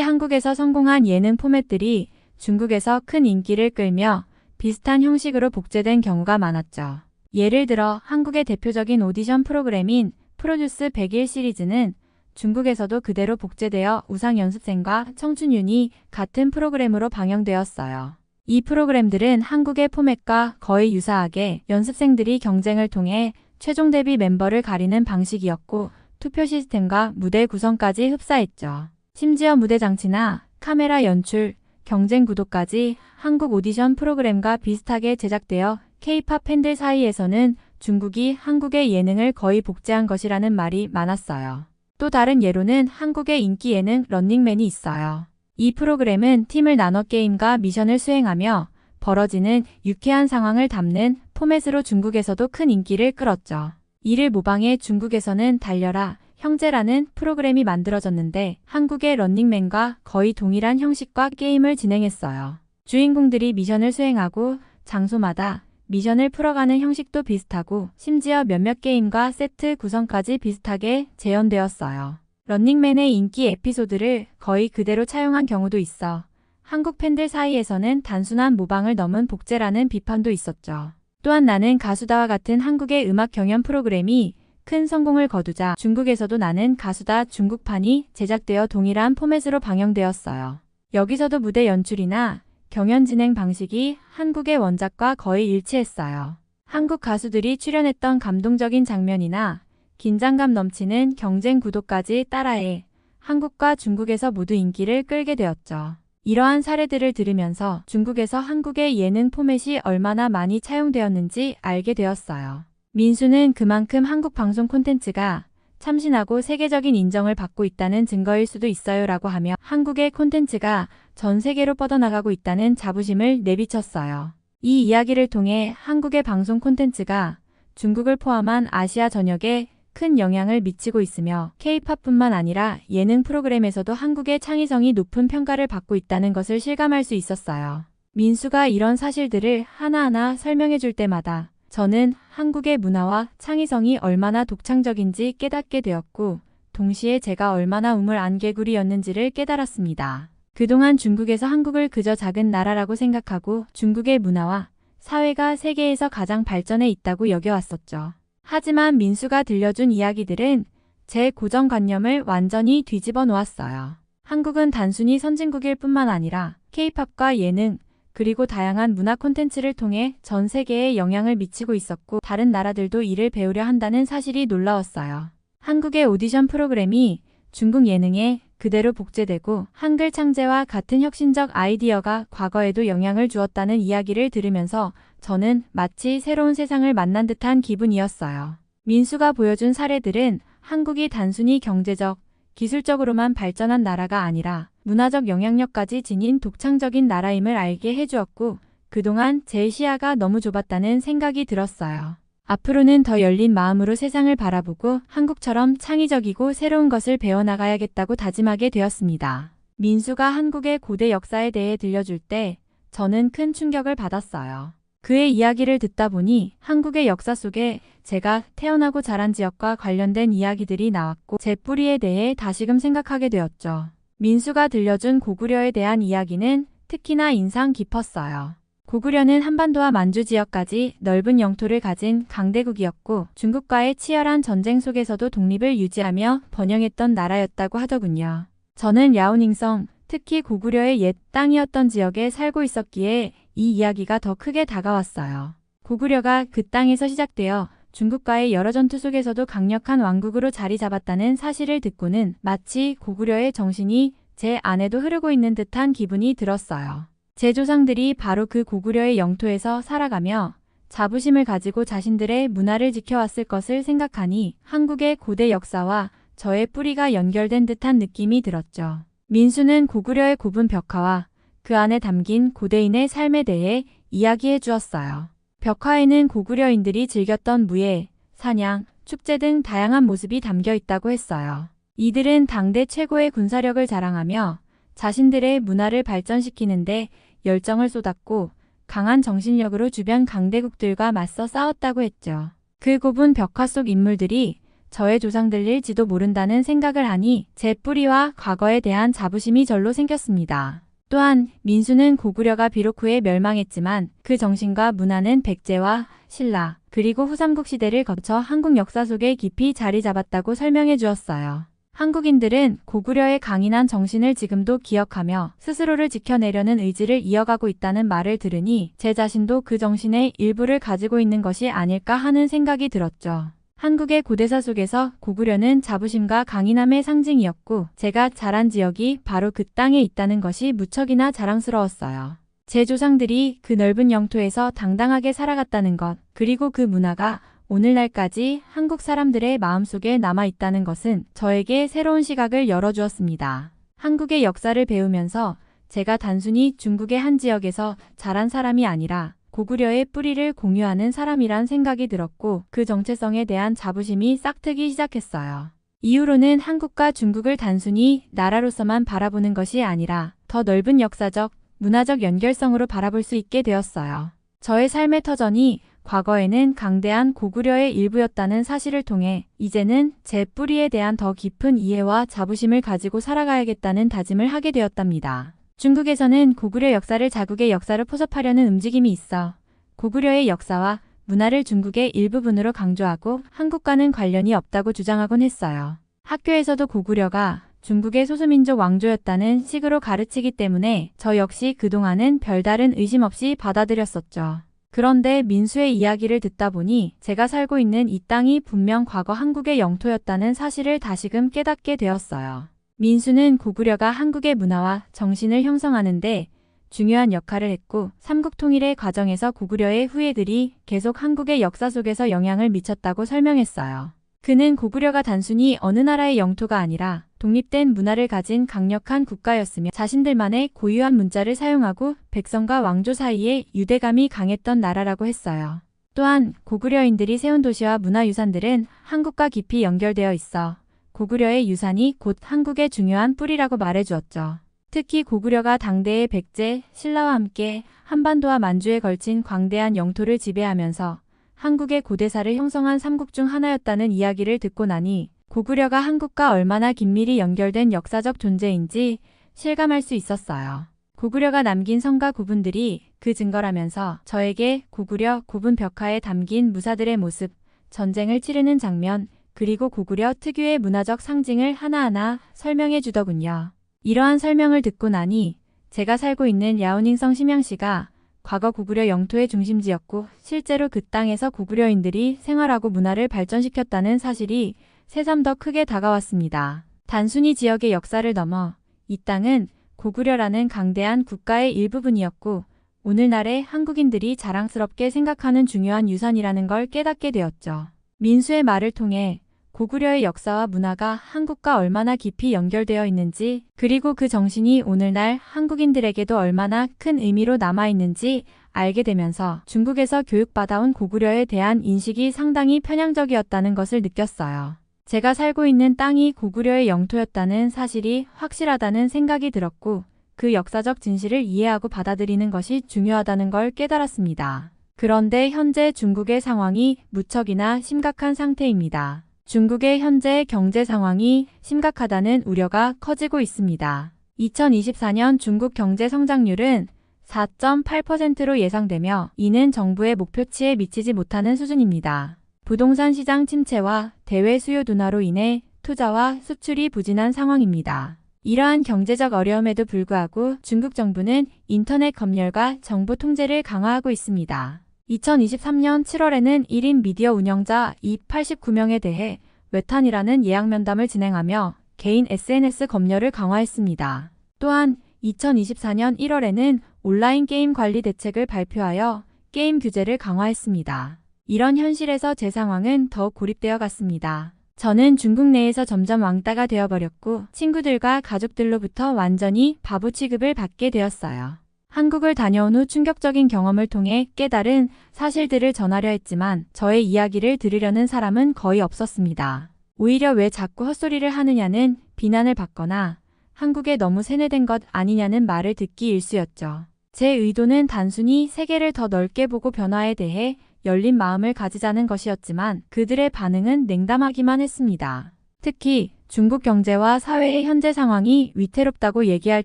한국에서 성공한 예능 포맷들이 중국에서 큰 인기를 끌며 비슷한 형식으로 복제된 경우가 많았죠. 예를 들어 한국의 대표적인 오디션 프로그램인 프로듀스 100일 시리즈는 중국에서도 그대로 복제되어 우상연습생과 청춘윤이 같은 프로그램으로 방영되었어요. 이 프로그램들은 한국의 포맷과 거의 유사하게 연습생들이 경쟁을 통해 최종 데뷔 멤버를 가리는 방식이었고 투표 시스템과 무대 구성까지 흡사했죠. 심지어 무대 장치나 카메라 연출, 경쟁 구도까지 한국 오디션 프로그램과 비슷하게 제작되어 K-팝 팬들 사이에서는 중국이 한국의 예능을 거의 복제한 것이라는 말이 많았어요. 또 다른 예로는 한국의 인기 예능 런닝맨이 있어요. 이 프로그램은 팀을 나눠 게임과 미션을 수행하며 벌어지는 유쾌한 상황을 담는 포맷으로 중국에서도 큰 인기를 끌었죠. 이를 모방해 중국에서는 달려라 형제라는 프로그램이 만들어졌는데 한국의 런닝맨과 거의 동일한 형식과 게임을 진행했어요. 주인공들이 미션을 수행하고 장소마다 미션을 풀어가는 형식도 비슷하고 심지어 몇몇 게임과 세트 구성까지 비슷하게 재현되었어요. 런닝맨의 인기 에피소드를 거의 그대로 차용한 경우도 있어 한국 팬들 사이에서는 단순한 모방을 넘은 복제라는 비판도 있었죠. 또한 나는 가수다와 같은 한국의 음악 경연 프로그램이 큰 성공을 거두자 중국에서도 나는 가수다 중국판이 제작되어 동일한 포맷으로 방영되었어요. 여기서도 무대 연출이나 경연 진행 방식이 한국의 원작과 거의 일치했어요. 한국 가수들이 출연했던 감동적인 장면이나 긴장감 넘치는 경쟁 구도까지 따라해 한국과 중국에서 모두 인기를 끌게 되었죠. 이러한 사례들을 들으면서 중국에서 한국의 예능 포맷이 얼마나 많이 차용되었는지 알게 되었어요. 민수는 그만큼 한국 방송 콘텐츠가 참신하고 세계적인 인정을 받고 있다는 증거일 수도 있어요 라고 하며 한국의 콘텐츠가 전 세계로 뻗어나가고 있다는 자부심을 내비쳤어요. 이 이야기를 통해 한국의 방송 콘텐츠가 중국을 포함한 아시아 전역에 큰 영향을 미치고 있으며 K-팝뿐만 아니라 예능 프로그램에서도 한국의 창의성이 높은 평가를 받고 있다는 것을 실감할 수 있었어요. 민수가 이런 사실들을 하나하나 설명해 줄 때마다 저는 한국의 문화와 창의성이 얼마나 독창적인지 깨닫게 되었고 동시에 제가 얼마나 우물 안 개구리였는지를 깨달았습니다. 그동안 중국에서 한국을 그저 작은 나라라고 생각하고 중국의 문화와 사회가 세계에서 가장 발전해 있다고 여겨왔었죠. 하지만 민수가 들려준 이야기들은 제 고정관념을 완전히 뒤집어 놓았어요. 한국은 단순히 선진국일 뿐만 아니라 K-팝과 예능, 그리고 다양한 문화 콘텐츠를 통해 전 세계에 영향을 미치고 있었고 다른 나라들도 이를 배우려 한다는 사실이 놀라웠어요. 한국의 오디션 프로그램이 중국 예능에 그대로 복제되고 한글 창제와 같은 혁신적 아이디어가 과거에도 영향을 주었다는 이야기를 들으면서 저는 마치 새로운 세상을 만난 듯한 기분이었어요. 민수가 보여준 사례들은 한국이 단순히 경제적, 기술적으로만 발전한 나라가 아니라 문화적 영향력까지 지닌 독창적인 나라임을 알게 해주었고 그동안 제 시야가 너무 좁았다는 생각이 들었어요. 앞으로는 더 열린 마음으로 세상을 바라보고 한국처럼 창의적이고 새로운 것을 배워나가야겠다고 다짐하게 되었습니다. 민수가 한국의 고대 역사에 대해 들려줄 때 저는 큰 충격을 받았어요. 그의 이야기를 듣다 보니 한국의 역사 속에 제가 태어나고 자란 지역과 관련된 이야기들이 나왔고 제 뿌리에 대해 다시금 생각하게 되었죠. 민수가 들려준 고구려에 대한 이야기는 특히나 인상 깊었어요. 고구려는 한반도와 만주 지역까지 넓은 영토를 가진 강대국이었고 중국과의 치열한 전쟁 속에서도 독립을 유지하며 번영했던 나라였다고 하더군요. 저는 랴오닝성, 특히 고구려의 옛 땅이었던 지역에 살고 있었기에 이 이야기가 더 크게 다가왔어요. 고구려가 그 땅에서 시작되어 중국과의 여러 전투 속에서도 강력한 왕국으로 자리 잡았다는 사실을 듣고는 마치 고구려의 정신이 제 안에도 흐르고 있는 듯한 기분이 들었어요. 제 조상들이 바로 그 고구려의 영토에서 살아가며 자부심을 가지고 자신들의 문화를 지켜왔을 것을 생각하니 한국의 고대 역사와 저의 뿌리가 연결된 듯한 느낌이 들었죠. 민수는 고구려의 곱은 벽화와 그 안에 담긴 고대인의 삶에 대해 이야기해 주었어요. 벽화에는 고구려인들이 즐겼던 무예, 사냥, 축제 등 다양한 모습이 담겨 있다고 했어요. 이들은 당대 최고의 군사력을 자랑하며 자신들의 문화를 발전시키는데 열정을 쏟았고 강한 정신력으로 주변 강대국들과 맞서 싸웠다고 했죠. 그 곱은 벽화 속 인물들이 저의 조상들일지도 모른다는 생각을 하니 제 뿌리와 과거에 대한 자부심이 절로 생겼습니다. 또한 민수는 고구려가 비록 후에 멸망했지만 그 정신과 문화는 백제와 신라 그리고 후삼국 시대를 거쳐 한국 역사 속에 깊이 자리 잡았다고 설명해 주었어요. 한국인들은 고구려의 강인한 정신을 지금도 기억하며 스스로를 지켜내려는 의지를 이어가고 있다는 말을 들으니 제 자신도 그 정신의 일부를 가지고 있는 것이 아닐까 하는 생각이 들었죠. 한국의 고대사 속에서 고구려는 자부심과 강인함의 상징이었고 제가 자란 지역이 바로 그 땅에 있다는 것이 무척이나 자랑스러웠어요. 제 조상들이 그 넓은 영토에서 당당하게 살아갔다는 것, 그리고 그 문화가 오늘날까지 한국 사람들의 마음속에 남아있다는 것은 저에게 새로운 시각을 열어주었습니다. 한국의 역사를 배우면서 제가 단순히 중국의 한 지역에서 자란 사람이 아니라 고구려의 뿌리를 공유하는 사람이란 생각이 들었고 그 정체성에 대한 자부심이 싹트기 시작했어요. 이후로는 한국과 중국을 단순히 나라로서만 바라보는 것이 아니라 더 넓은 역사적, 문화적 연결성으로 바라볼 수 있게 되었어요. 저의 삶의 터전이 과거에는 강대한 고구려의 일부였다는 사실을 통해 이제는 제 뿌리에 대한 더 깊은 이해와 자부심을 가지고 살아가야겠다는 다짐을 하게 되었답니다. 중국에서는 고구려 역사를 자국의 역사로 포섭하려는 움직임이 있어 고구려의 역사와 문화를 중국의 일부분으로 강조하고 한국과는 관련이 없다고 주장하곤 했어요. 학교에서도 고구려가 중국의 소수민족 왕조였다는 식으로 가르치기 때문에 저 역시 그동안은 별다른 의심 없이 받아들였었죠. 그런데 민수의 이야기를 듣다 보니 제가 살고 있는 이 땅이 분명 과거 한국의 영토였다는 사실을 다시금 깨닫게 되었어요. 민수는 고구려가 한국의 문화와 정신을 형성하는데 중요한 역할을 했고 삼국통일의 과정에서 고구려의 후예들이 계속 한국의 역사 속에서 영향을 미쳤다고 설명했어요. 그는 고구려가 단순히 어느 나라의 영토가 아니라 독립된 문화를 가진 강력한 국가였으며 자신들만의 고유한 문자를 사용하고 백성과 왕조 사이에 유대감이 강했던 나라라고 했어요. 또한 고구려인들이 세운 도시와 문화유산들은 한국과 깊이 연결되어 있어 고구려의 유산이 곧 한국의 중요한 뿌리라고 말해주었죠. 특히 고구려가 당대의 백제, 신라와 함께 한반도와 만주에 걸친 광대한 영토를 지배하면서 한국의 고대사를 형성한 삼국 중 하나였다는 이야기를 듣고 나니 고구려가 한국과 얼마나 긴밀히 연결된 역사적 존재인지 실감할 수 있었어요. 고구려가 남긴 성과 구분들이 그 증거라면서 저에게 고구려 고분 벽화에 담긴 무사들의 모습, 전쟁을 치르는 장면, 그리고 고구려 특유의 문화적 상징을 하나하나 설명해 주더군요. 이러한 설명을 듣고 나니 제가 살고 있는 야오닝성 심양시가 과거 고구려 영토의 중심지였고 실제로 그 땅에서 고구려인들이 생활하고 문화를 발전시켰다는 사실이 새삼 더 크게 다가왔습니다. 단순히 지역의 역사를 넘어 이 땅은 고구려라는 강대한 국가의 일부분이었고 오늘날의 한국인들이 자랑스럽게 생각하는 중요한 유산이라는 걸 깨닫게 되었죠. 민수의 말을 통해 고구려의 역사와 문화가 한국과 얼마나 깊이 연결되어 있는지 그리고 그 정신이 오늘날 한국인들에게도 얼마나 큰 의미로 남아있는지 알게 되면서 중국에서 교육받아온 고구려에 대한 인식이 상당히 편향적이었다는 것을 느꼈어요. 제가 살고 있는 땅이 고구려의 영토였다는 사실이 확실하다는 생각이 들었고 그 역사적 진실을 이해하고 받아들이는 것이 중요하다는 걸 깨달았습니다. 그런데 현재 중국의 상황이 무척이나 심각한 상태입니다. 중국의 현재 경제 상황이 심각하다는 우려가 커지고 있습니다. 2024년 중국 경제 성장률은 4.8%로 예상되며 이는 정부의 목표치에 미치지 못하는 수준입니다. 부동산 시장 침체와 대외 수요 둔화로 인해 투자와 수출이 부진한 상황입니다. 이러한 경제적 어려움에도 불구하고 중국 정부는 인터넷 검열과 정보 통제를 강화하고 있습니다. 2023년 7월에는 1인 미디어 운영자 289명에 대해 외탄이라는 예약 면담을 진행하며 개인 SNS 검열을 강화했습니다. 또한 2024년 1월에는 온라인 게임 관리 대책을 발표하여 게임 규제를 강화했습니다. 이런 현실에서 제 상황은 더 고립되어 갔습니다. 저는 중국 내에서 점점 왕따가 되어버렸고 친구들과 가족들로부터 완전히 바보 취급을 받게 되었어요. 한국을 다녀온 후 충격적인 경험을 통해 깨달은 사실들을 전하려 했지만 저의 이야기를 들으려는 사람은 거의 없었습니다. 오히려 왜 자꾸 헛소리를 하느냐는 비난을 받거나 한국에 너무 세뇌된 것 아니냐는 말을 듣기 일쑤였죠. 제 의도는 단순히 세계를 더 넓게 보고 변화에 대해 열린 마음을 가지자는 것이었지만 그들의 반응은 냉담하기만 했습니다. 특히 중국 경제와 사회의 현재 상황이 위태롭다고 얘기할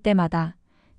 때마다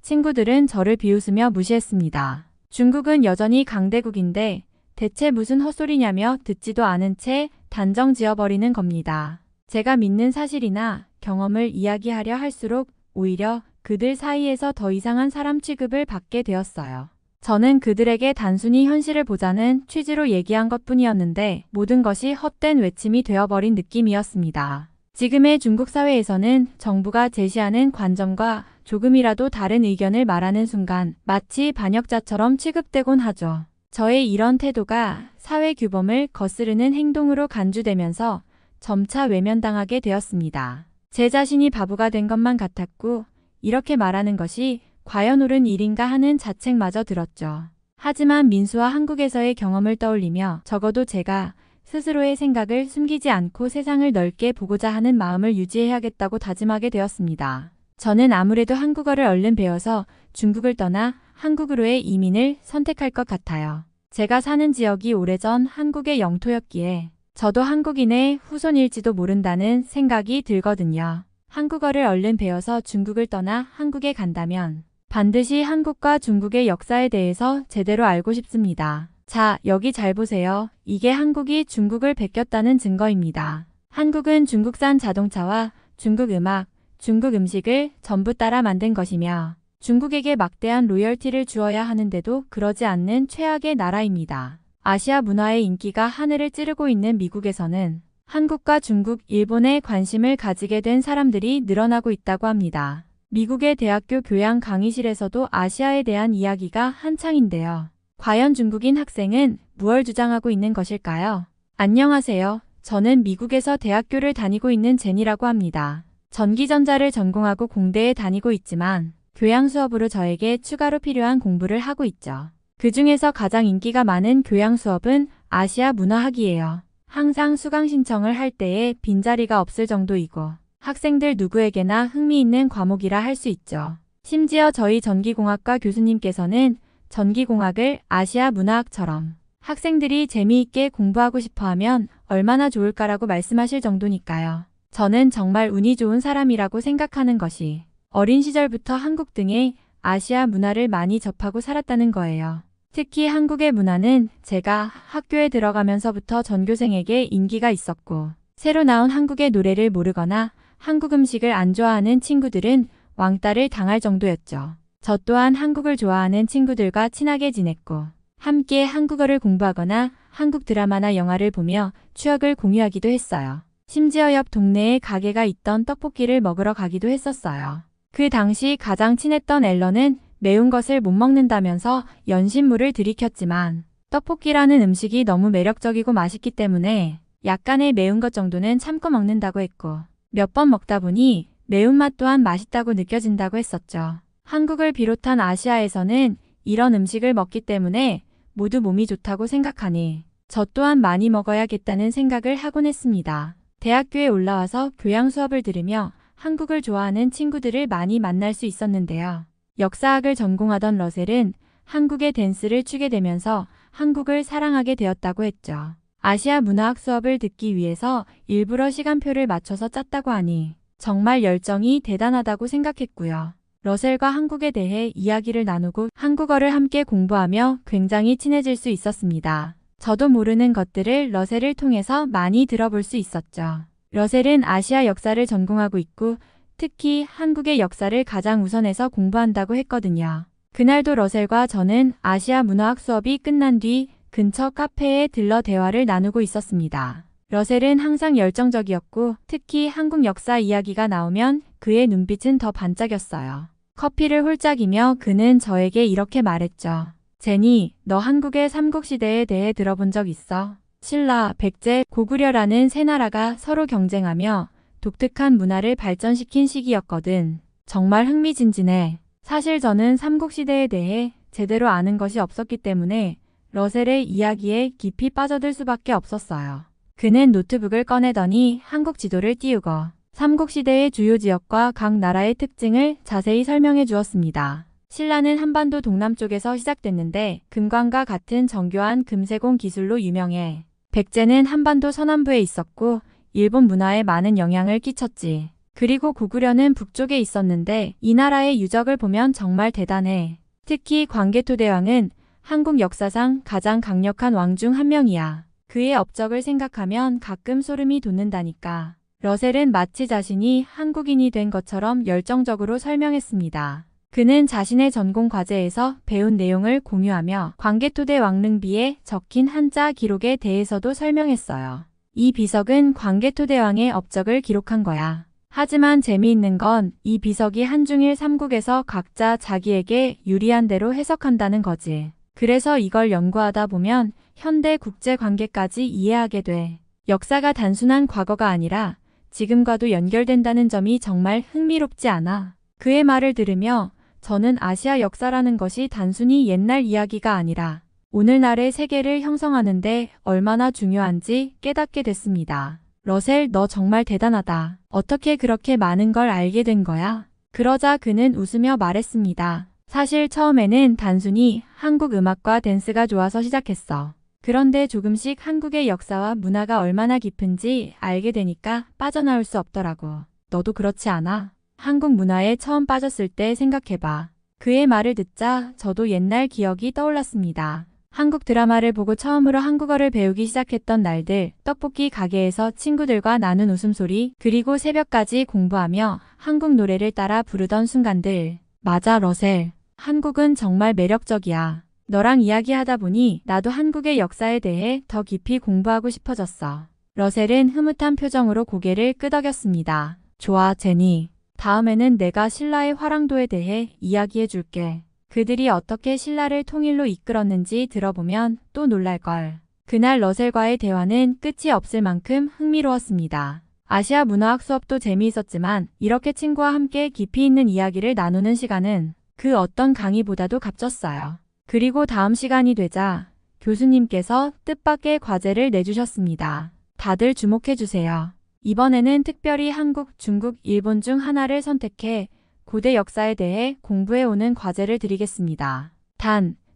친구들은 저를 비웃으며 무시했습니다. 중국은 여전히 강대국인데 대체 무슨 헛소리냐며 듣지도 않은 채 단정 지어버리는 겁니다. 제가 믿는 사실이나 경험을 이야기하려 할수록 오히려 그들 사이에서 더 이상한 사람 취급을 받게 되었어요. 저는 그들에게 단순히 현실을 보자는 취지로 얘기한 것뿐이었는데 모든 것이 헛된 외침이 되어버린 느낌이었습니다. 지금의 중국 사회에서는 정부가 제시하는 관점과 조금이라도 다른 의견을 말하는 순간 마치 반역자처럼 취급되곤 하죠. 저의 이런 태도가 사회 규범을 거스르는 행동으로 간주되면서 점차 외면당하게 되었습니다. 제 자신이 바보가 된 것만 같았고 이렇게 말하는 것이 과연 옳은 일인가 하는 자책마저 들었죠. 하지만 민수와 한국에서의 경험을 떠올리며 적어도 제가 스스로의 생각을 숨기지 않고 세상을 넓게 보고자 하는 마음을 유지해야겠다고 다짐하게 되었습니다. 저는 아무래도 한국어를 얼른 배워서 중국을 떠나 한국으로의 이민을 선택할 것 같아요. 제가 사는 지역이 오래전 한국의 영토였기에 저도 한국인의 후손일지도 모른다는 생각이 들거든요. 한국어를 얼른 배워서 중국을 떠나 한국에 간다면 반드시 한국과 중국의 역사에 대해서 제대로 알고 싶습니다. 자, 여기 잘 보세요. 이게 한국이 중국을 베꼈다는 증거입니다. 한국은 중국산 자동차와 중국 음악, 중국 음식을 전부 따라 만든 것이며 중국에게 막대한 로열티를 주어야 하는데도 그러지 않는 최악의 나라입니다. 아시아 문화의 인기가 하늘을 찌르고 있는 미국에서는 한국과 중국, 일본에 관심을 가지게 된 사람들이 늘어나고 있다고 합니다. 미국의 대학교 교양 강의실에서도 아시아에 대한 이야기가 한창인데요. 과연 중국인 학생은 무엇을 주장하고 있는 것일까요? 안녕하세요. 저는 미국에서 대학교를 다니고 있는 제니라고 합니다. 전기전자를 전공하고 공대에 다니고 있지만 교양 수업으로 저에게 추가로 필요한 공부를 하고 있죠. 그 중에서 가장 인기가 많은 교양 수업은 아시아 문화학이에요. 항상 수강 신청을 할 때에 빈자리가 없을 정도이고 학생들 누구에게나 흥미있는 과목이라 할 수 있죠. 심지어 저희 전기공학과 교수님께서는 전기공학을 아시아 문화학처럼 학생들이 재미있게 공부하고 싶어하면 얼마나 좋을까라고 말씀하실 정도니까요. 저는 정말 운이 좋은 사람이라고 생각하는 것이 어린 시절부터 한국 등의 아시아 문화를 많이 접하고 살았다는 거예요. 특히 한국의 문화는 제가 학교에 들어가면서부터 전교생에게 인기가 있었고 새로 나온 한국의 노래를 모르거나 한국 음식을 안 좋아하는 친구들은 왕따를 당할 정도였죠. 저 또한 한국을 좋아하는 친구들과 친하게 지냈고 함께 한국어를 공부하거나 한국 드라마나 영화를 보며 추억을 공유하기도 했어요. 심지어 옆 동네에 가게가 있던 떡볶이를 먹으러 가기도 했었어요. 그 당시 가장 친했던 앨런은 매운 것을 못 먹는다면서 연신물을 들이켰지만 떡볶이라는 음식이 너무 매력적이고 맛있기 때문에 약간의 매운 것 정도는 참고 먹는다고 했고 몇 번 먹다 보니 매운맛 또한 맛있다고 느껴진다고 했었죠. 한국을 비롯한 아시아에서는 이런 음식을 먹기 때문에 모두 몸이 좋다고 생각하니 저 또한 많이 먹어야겠다는 생각을 하곤 했습니다. 대학교에 올라와서 교양 수업을 들으며 한국을 좋아하는 친구들을 많이 만날 수 있었는데요. 역사학을 전공하던 러셀은 한국의 댄스를 추게 되면서 한국을 사랑하게 되었다고 했죠. 아시아 문화학 수업을 듣기 위해서 일부러 시간표를 맞춰서 짰다고 하니 정말 열정이 대단하다고 생각했고요. 러셀과 한국에 대해 이야기를 나누고 한국어를 함께 공부하며 굉장히 친해질 수 있었습니다. 저도 모르는 것들을 러셀을 통해서 많이 들어볼 수 있었죠. 러셀은 아시아 역사를 전공하고 있고 특히 한국의 역사를 가장 우선해서 공부한다고 했거든요. 그날도 러셀과 저는 아시아 문화학 수업이 끝난 뒤 근처 카페에 들러 대화를 나누고 있었습니다. 러셀은 항상 열정적이었고 특히 한국 역사 이야기가 나오면 그의 눈빛은 더 반짝였어요. 커피를 홀짝이며 그는 저에게 이렇게 말했죠. 제니, 너 한국의 삼국시대에 대해 들어본 적 있어? 신라, 백제, 고구려라는 세 나라가 서로 경쟁하며 독특한 문화를 발전시킨 시기였거든. 정말 흥미진진해. 사실 저는 삼국시대에 대해 제대로 아는 것이 없었기 때문에 러셀의 이야기에 깊이 빠져들 수밖에 없었어요. 그는 노트북을 꺼내더니 한국 지도를 띄우고 삼국시대의 주요 지역과 각 나라의 특징을 자세히 설명해 주었습니다. 신라는 한반도 동남쪽에서 시작됐는데 금관과 같은 정교한 금세공 기술로 유명해. 백제는 한반도 서남부에 있었고 일본 문화에 많은 영향을 끼쳤지. 그리고 고구려는 북쪽에 있었는데 이 나라의 유적을 보면 정말 대단해. 특히 광개토대왕은 한국 역사상 가장 강력한 왕 중 한 명이야. 그의 업적을 생각하면 가끔 소름이 돋는다니까. 러셀은 마치 자신이 한국인이 된 것처럼 열정적으로 설명했습니다. 그는 자신의 전공 과제에서 배운 내용을 공유하며 광개토대 왕릉비에 적힌 한자 기록에 대해서도 설명했어요. 이 비석은 광개토대왕의 업적을 기록한 거야. 하지만 재미있는 건 이 비석이 한중일 삼국에서 각자 자기에게 유리한 대로 해석한다는 거지. 그래서 이걸 연구하다 보면 현대 국제 관계까지 이해하게 돼. 역사가 단순한 과거가 아니라 지금과도 연결된다는 점이 정말 흥미롭지 않아. 그의 말을 들으며 저는 아시아 역사라는 것이 단순히 옛날 이야기가 아니라 오늘날의 세계를 형성하는데 얼마나 중요한지 깨닫게 됐습니다. 러셀, 너 정말 대단하다. 어떻게 그렇게 많은 걸 알게 된 거야? 그러자 그는 웃으며 말했습니다. 사실 처음에는 단순히 한국 음악과 댄스가 좋아서 시작했어. 그런데 조금씩 한국의 역사와 문화가 얼마나 깊은지 알게 되니까 빠져나올 수 없더라고. 너도 그렇지 않아? 한국 문화에 처음 빠졌을 때 생각해봐. 그의 말을 듣자 저도 옛날 기억이 떠올랐습니다. 한국 드라마를 보고 처음으로 한국어를 배우기 시작했던 날들, 떡볶이 가게에서 친구들과 나눈 웃음소리, 그리고 새벽까지 공부하며 한국 노래를 따라 부르던 순간들. 맞아, 러셀. 한국은 정말 매력적이야. 너랑 이야기하다 보니 나도 한국의 역사에 대해 더 깊이 공부하고 싶어졌어. 러셀은 흐뭇한 표정으로 고개를 끄덕였습니다. 좋아, 제니. 다음에는 내가 신라의 화랑도에 대해 이야기해 줄게. 그들이 어떻게 신라를 통일로 이끌었는지 들어보면 또 놀랄걸. 그날 러셀과의 대화는 끝이 없을 만큼 흥미로웠습니다. 아시아 문화학 수업도 재미있었지만 이렇게 친구와 함께 깊이 있는 이야기를 나누는 시간은 그 어떤 강의보다도 값졌어요. 그리고 다음 시간이 되자 교수님께서 뜻밖의 과제를 내주셨습니다. 다들 주목해주세요. 이번에는 특별히 한국, 중국, 일본 중 하나를 선택해 고대 역사에 대해 공부해오는 과제를 드리겠습니다.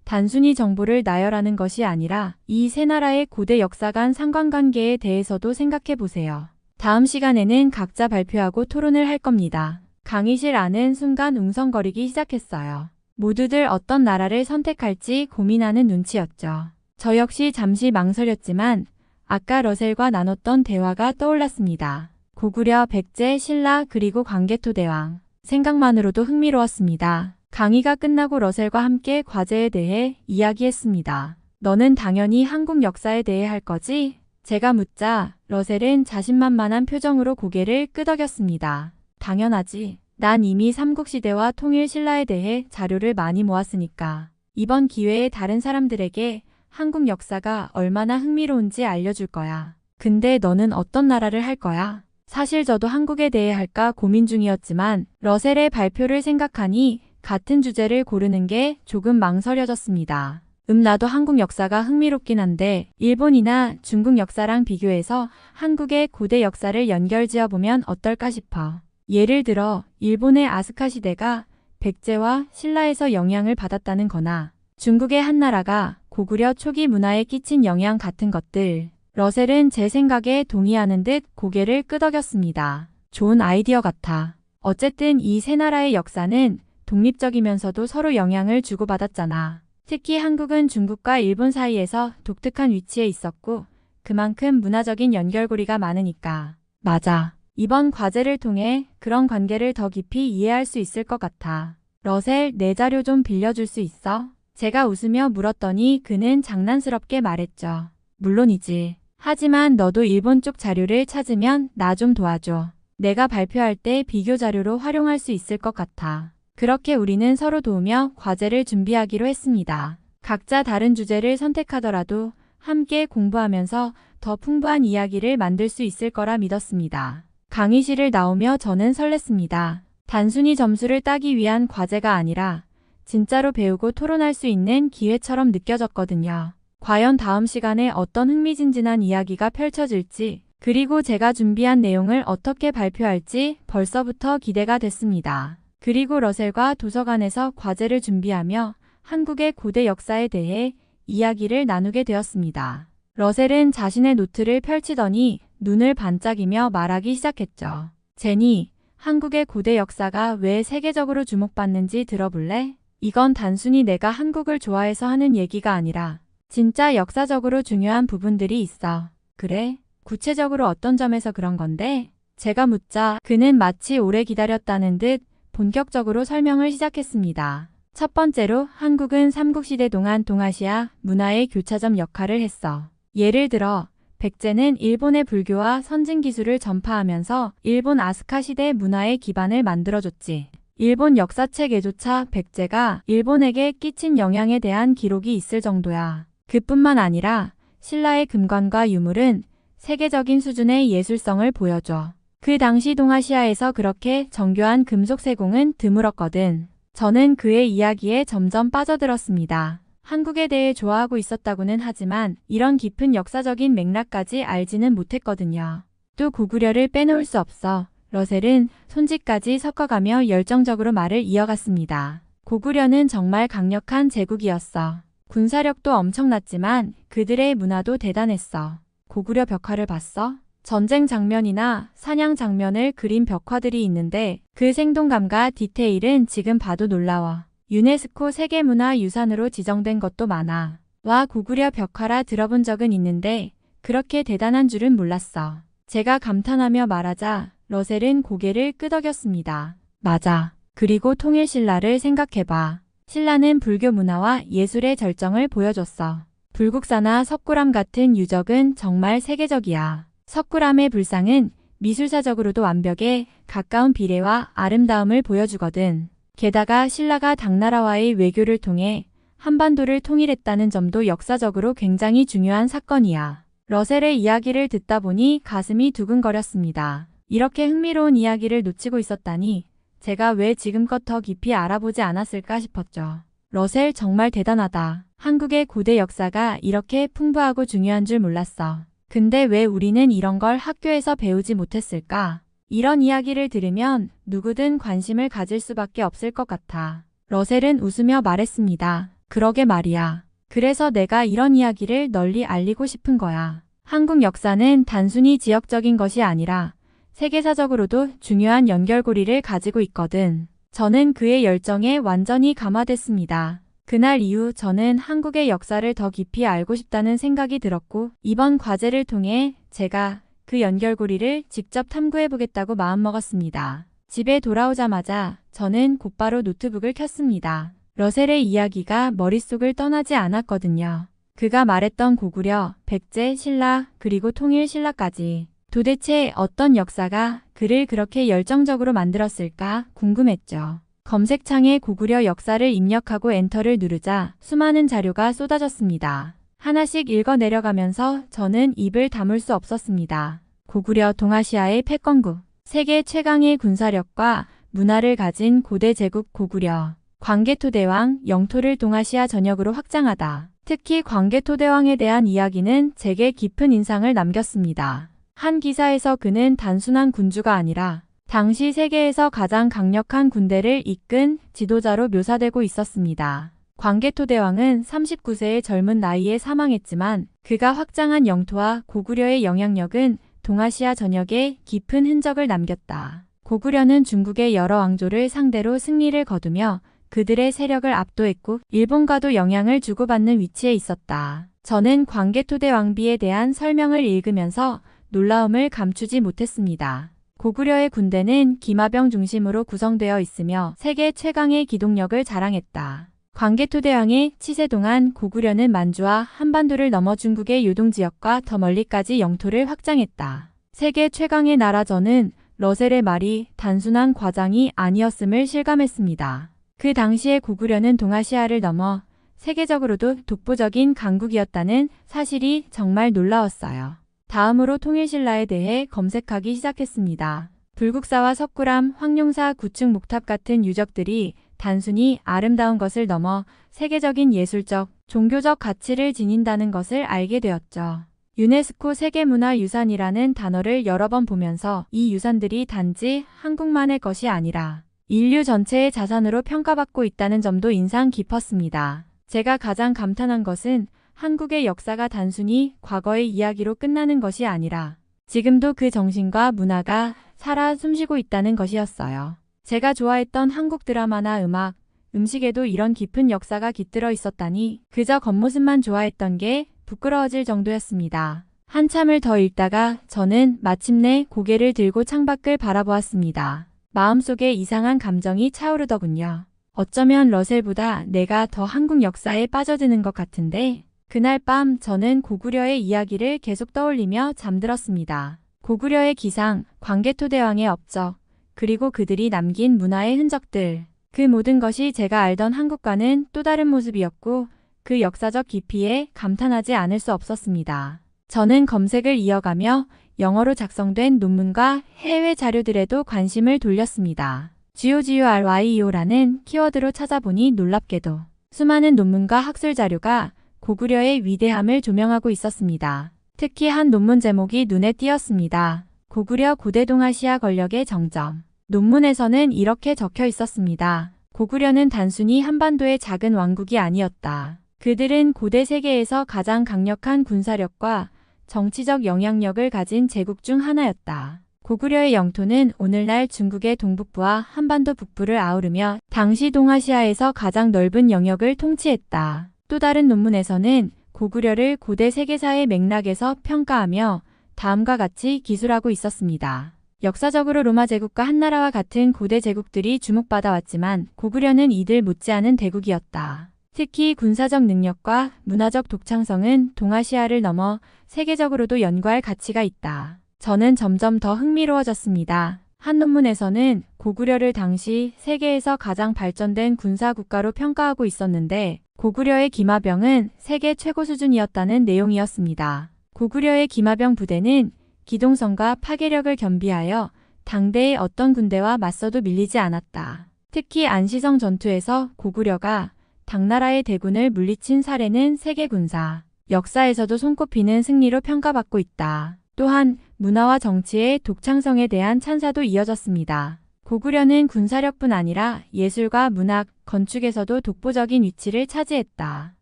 단순히 정보를 나열하는 것이 아니라 이 세 나라의 고대 역사 간 상관관계에 대해서도 생각해 보세요. 다음 시간에는 각자 발표하고 토론을 할 겁니다. 강의실 안은 순간 웅성거리기 시작했어요. 모두들 어떤 나라를 선택할지 고민하는 눈치였죠. 저 역시 잠시 망설였지만 아까 러셀과 나눴던 대화가 떠올랐습니다. 고구려, 백제, 신라 그리고 광개토대왕. 생각만으로도 흥미로웠습니다. 강의가 끝나고 러셀과 함께 과제에 대해 이야기했습니다. 너는 당연히 한국 역사에 대해 할 거지? 제가 묻자 러셀은 자신만만한 표정으로 고개를 끄덕였습니다. 당연하지. 난 이미 삼국시대와 통일신라에 대해 자료를 많이 모았으니까. 이번 기회에 다른 사람들에게 한국 역사가 얼마나 흥미로운지 알려줄 거야. 근데 너는 어떤 나라를 할 거야? 사실 저도 한국에 대해 할까 고민 중이었지만 러셀의 발표를 생각하니 같은 주제를 고르는 게 조금 망설여졌습니다. 나도 한국 역사가 흥미롭긴 한데 일본이나 중국 역사랑 비교해서 한국의 고대 역사를 연결지어보면 어떨까 싶어. 예를 들어 일본의 아스카 시대가 백제와 신라에서 영향을 받았다는 거나 중국의 한나라가 고구려 초기 문화에 끼친 영향 같은 것들. 러셀은 제 생각에 동의하는 듯 고개를 끄덕였습니다. 좋은 아이디어 같아. 어쨌든 이 세 나라의 역사는 독립적이면서도 서로 영향을 주고받았잖아. 특히 한국은 중국과 일본 사이에서 독특한 위치에 있었고 그만큼 문화적인 연결고리가 많으니까. 맞아. 이번 과제를 통해 그런 관계를 더 깊이 이해할 수 있을 것 같아. 러셀, 내 자료 좀 빌려줄 수 있어? 제가 웃으며 물었더니 그는 장난스럽게 말했죠. 물론이지. 하지만 너도 일본 쪽 자료를 찾으면 나 좀 도와줘. 내가 발표할 때 비교 자료로 활용할 수 있을 것 같아. 그렇게 우리는 서로 도우며 과제를 준비하기로 했습니다. 각자 다른 주제를 선택하더라도 함께 공부하면서 더 풍부한 이야기를 만들 수 있을 거라 믿었습니다. 강의실을 나오며 저는 설렜습니다. 단순히 점수를 따기 위한 과제가 아니라 진짜로 배우고 토론할 수 있는 기회처럼 느껴졌거든요. 과연 다음 시간에 어떤 흥미진진한 이야기가 펼쳐질지, 그리고 제가 준비한 내용을 어떻게 발표할지 벌써부터 기대가 됐습니다. 그리고 러셀과 도서관에서 과제를 준비하며 한국의 고대 역사에 대해 이야기를 나누게 되었습니다. 러셀은 자신의 노트를 펼치더니 눈을 반짝이며 말하기 시작했죠. 제니, 한국의 고대 역사가 왜 세계적으로 주목받는지 들어볼래? 이건 단순히 내가 한국을 좋아해서 하는 얘기가 아니라 진짜 역사적으로 중요한 부분들이 있어. 그래? 구체적으로 어떤 점에서 그런 건데? 제가 묻자 그는 마치 오래 기다렸다는 듯 본격적으로 설명을 시작했습니다. 첫 번째로 한국은 삼국시대 동안 동아시아 문화의 교차점 역할을 했어. 예를 들어 백제는 일본의 불교와 선진 기술을 전파하면서 일본 아스카 시대 문화의 기반을 만들어줬지. 일본 역사책에조차 백제가 일본에게 끼친 영향에 대한 기록이 있을 정도야. 그뿐만 아니라 신라의 금관과 유물은 세계적인 수준의 예술성을 보여줘. 그 당시 동아시아에서 그렇게 정교한 금속 세공은 드물었거든. 저는 그의 이야기에 점점 빠져들었습니다. 한국에 대해 좋아하고 있었다고는 하지만 이런 깊은 역사적인 맥락까지 알지는 못했거든요. 또 고구려를 빼놓을 수 없어 러셀은 손짓까지 섞어가며 열정적으로 말을 이어갔습니다. 고구려는 정말 강력한 제국이었어. 군사력도 엄청났지만 그들의 문화도 대단했어. 고구려 벽화를 봤어? 전쟁 장면이나 사냥 장면을 그린 벽화들이 있는데 그 생동감과 디테일은 지금 봐도 놀라워. 유네스코 세계문화유산으로 지정된 것도 많아. 와, 고구려 벽화라 들어본 적은 있는데 그렇게 대단한 줄은 몰랐어. 제가 감탄하며 말하자 러셀은 고개를 끄덕였습니다. 맞아. 그리고 통일신라를 생각해봐. 신라는 불교 문화와 예술의 절정을 보여줬어. 불국사나 석굴암 같은 유적은 정말 세계적이야. 석굴암의 불상은 미술사적으로도 완벽에 가까운 비례와 아름다움을 보여주거든. 게다가 신라가 당나라와의 외교를 통해 한반도를 통일했다는 점도 역사적으로 굉장히 중요한 사건이야. 러셀의 이야기를 듣다 보니 가슴이 두근거렸습니다. 이렇게 흥미로운 이야기를 놓치고 있었다니 제가 왜 지금껏 더 깊이 알아보지 않았을까 싶었죠. 러셀 정말 대단하다. 한국의 고대 역사가 이렇게 풍부하고 중요한 줄 몰랐어. 근데 왜 우리는 이런 걸 학교에서 배우지 못했을까? 이런 이야기를 들으면 누구든 관심을 가질 수밖에 없을 것 같아. 러셀은 웃으며 말했습니다. 그러게 말이야. 그래서 내가 이런 이야기를 널리 알리고 싶은 거야. 한국 역사는 단순히 지역적인 것이 아니라 세계사적으로도 중요한 연결고리를 가지고 있거든. 저는 그의 열정에 완전히 감화됐습니다. 그날 이후 저는 한국의 역사를 더 깊이 알고 싶다는 생각이 들었고 이번 과제를 통해 제가 그 연결고리를 직접 탐구해보겠다고 마음먹었습니다. 집에 돌아오자마자 저는 곧바로 노트북을 켰습니다. 러셀의 이야기가 머릿속을 떠나지 않았거든요. 그가 말했던 고구려, 백제, 신라, 그리고 통일 신라까지. 도대체 어떤 역사가 그를 그렇게 열정적으로 만들었을까 궁금했죠. 검색창에 고구려 역사를 입력하고 엔터를 누르자 수많은 자료가 쏟아졌습니다. 하나씩 읽어 내려가면서 저는 입을 다물 수 없었습니다. 고구려 동아시아의 패권국, 세계 최강의 군사력과 문화를 가진 고대 제국 고구려. 광개토대왕, 영토를 동아시아 전역으로 확장하다. 특히 광개토대왕에 대한 이야기는 제게 깊은 인상을 남겼습니다. 한 기사에서 그는 단순한 군주가 아니라 당시 세계에서 가장 강력한 군대를 이끈 지도자로 묘사되고 있었습니다. 광개토대왕은 39세의 젊은 나이에 사망했지만 그가 확장한 영토와 고구려의 영향력은 동아시아 전역에 깊은 흔적을 남겼다. 고구려는 중국의 여러 왕조를 상대로 승리를 거두며 그들의 세력을 압도했고 일본과도 영향을 주고받는 위치에 있었다. 저는 광개토대 왕비에 대한 설명을 읽으면서 놀라움을 감추지 못했습니다. 고구려의 군대는 기마병 중심으로 구성되어 있으며 세계 최강의 기동력을 자랑했다. 광개토대왕의 치세 동안 고구려는 만주와 한반도를 넘어 중국의 요동지역과 더 멀리까지 영토를 확장했다. 세계 최강의 나라. 저는 러셀의 말이 단순한 과장이 아니었음을 실감했습니다. 그 당시에 고구려는 동아시아를 넘어 세계적으로도 독보적인 강국이었다는 사실이 정말 놀라웠어요. 다음으로 통일신라에 대해 검색하기 시작했습니다. 불국사와 석굴암, 황룡사, 구층 목탑 같은 유적들이 단순히 아름다운 것을 넘어 세계적인 예술적, 종교적 가치를 지닌다는 것을 알게 되었죠. 유네스코 세계문화유산이라는 단어를 여러 번 보면서 이 유산들이 단지 한국만의 것이 아니라 인류 전체의 자산으로 평가받고 있다는 점도 인상 깊었습니다. 제가 가장 감탄한 것은 한국의 역사가 단순히 과거의 이야기로 끝나는 것이 아니라 지금도 그 정신과 문화가 살아 숨쉬고 있다는 것이었어요. 제가 좋아했던 한국 드라마나 음악, 음식에도 이런 깊은 역사가 깃들어 있었다니 그저 겉모습만 좋아했던 게 부끄러워질 정도였습니다. 한참을 더 읽다가 저는 마침내 고개를 들고 창밖을 바라보았습니다. 마음속에 이상한 감정이 차오르더군요. 어쩌면 러셀보다 내가 더 한국 역사에 빠져드는 것 같은데 그날 밤 저는 고구려의 이야기를 계속 떠올리며 잠들었습니다. 고구려의 기상, 광개토대왕의 업적, 그리고 그들이 남긴 문화의 흔적들. 그 모든 것이 제가 알던 한국과는 또 다른 모습이었고 그 역사적 깊이에 감탄하지 않을 수 없었습니다. 저는 검색을 이어가며 영어로 작성된 논문과 해외 자료들에도 관심을 돌렸습니다. GOGURYEO라는 키워드로 찾아보니 놀랍게도 수많은 논문과 학술 자료가 고구려의 위대함을 조명하고 있었습니다. 특히 한 논문 제목이 눈에 띄었습니다. 고구려 고대 동아시아 권력의 정점. 논문에서는 이렇게 적혀 있었습니다. 고구려는 단순히 한반도의 작은 왕국이 아니었다. 그들은 고대 세계에서 가장 강력한 군사력과 정치적 영향력을 가진 제국 중 하나였다. 고구려의 영토는 오늘날 중국의 동북부와 한반도 북부를 아우르며 당시 동아시아에서 가장 넓은 영역을 통치했다. 또 다른 논문에서는 고구려를 고대 세계사의 맥락에서 평가하며 다음과 같이 기술하고 있었습니다. 역사적으로 로마 제국과 한나라와 같은 고대 제국들이 주목받아왔지만 고구려는 이들 못지않은 대국이었다. 특히 군사적 능력과 문화적 독창성은 동아시아를 넘어 세계적으로도 연구할 가치가 있다. 저는 점점 더 흥미로워졌습니다. 한 논문에서는 고구려를 당시 세계에서 가장 발전된 군사 국가로 평가하고 있었는데 고구려의 기마병은 세계 최고 수준이었다는 내용이었습니다. 고구려의 기마병 부대는 기동성과 파괴력을 겸비하여 당대의 어떤 군대와 맞서도 밀리지 않았다. 특히 안시성 전투에서 고구려가 당나라의 대군을 물리친 사례는 세계 군사 역사에서도 손꼽히는 승리로 평가받고 있다. 또한 문화와 정치의 독창성에 대한 찬사도 이어졌습니다. 고구려는 군사력뿐 아니라 예술과 문학, 건축에서도 독보적인 위치를 차지했다.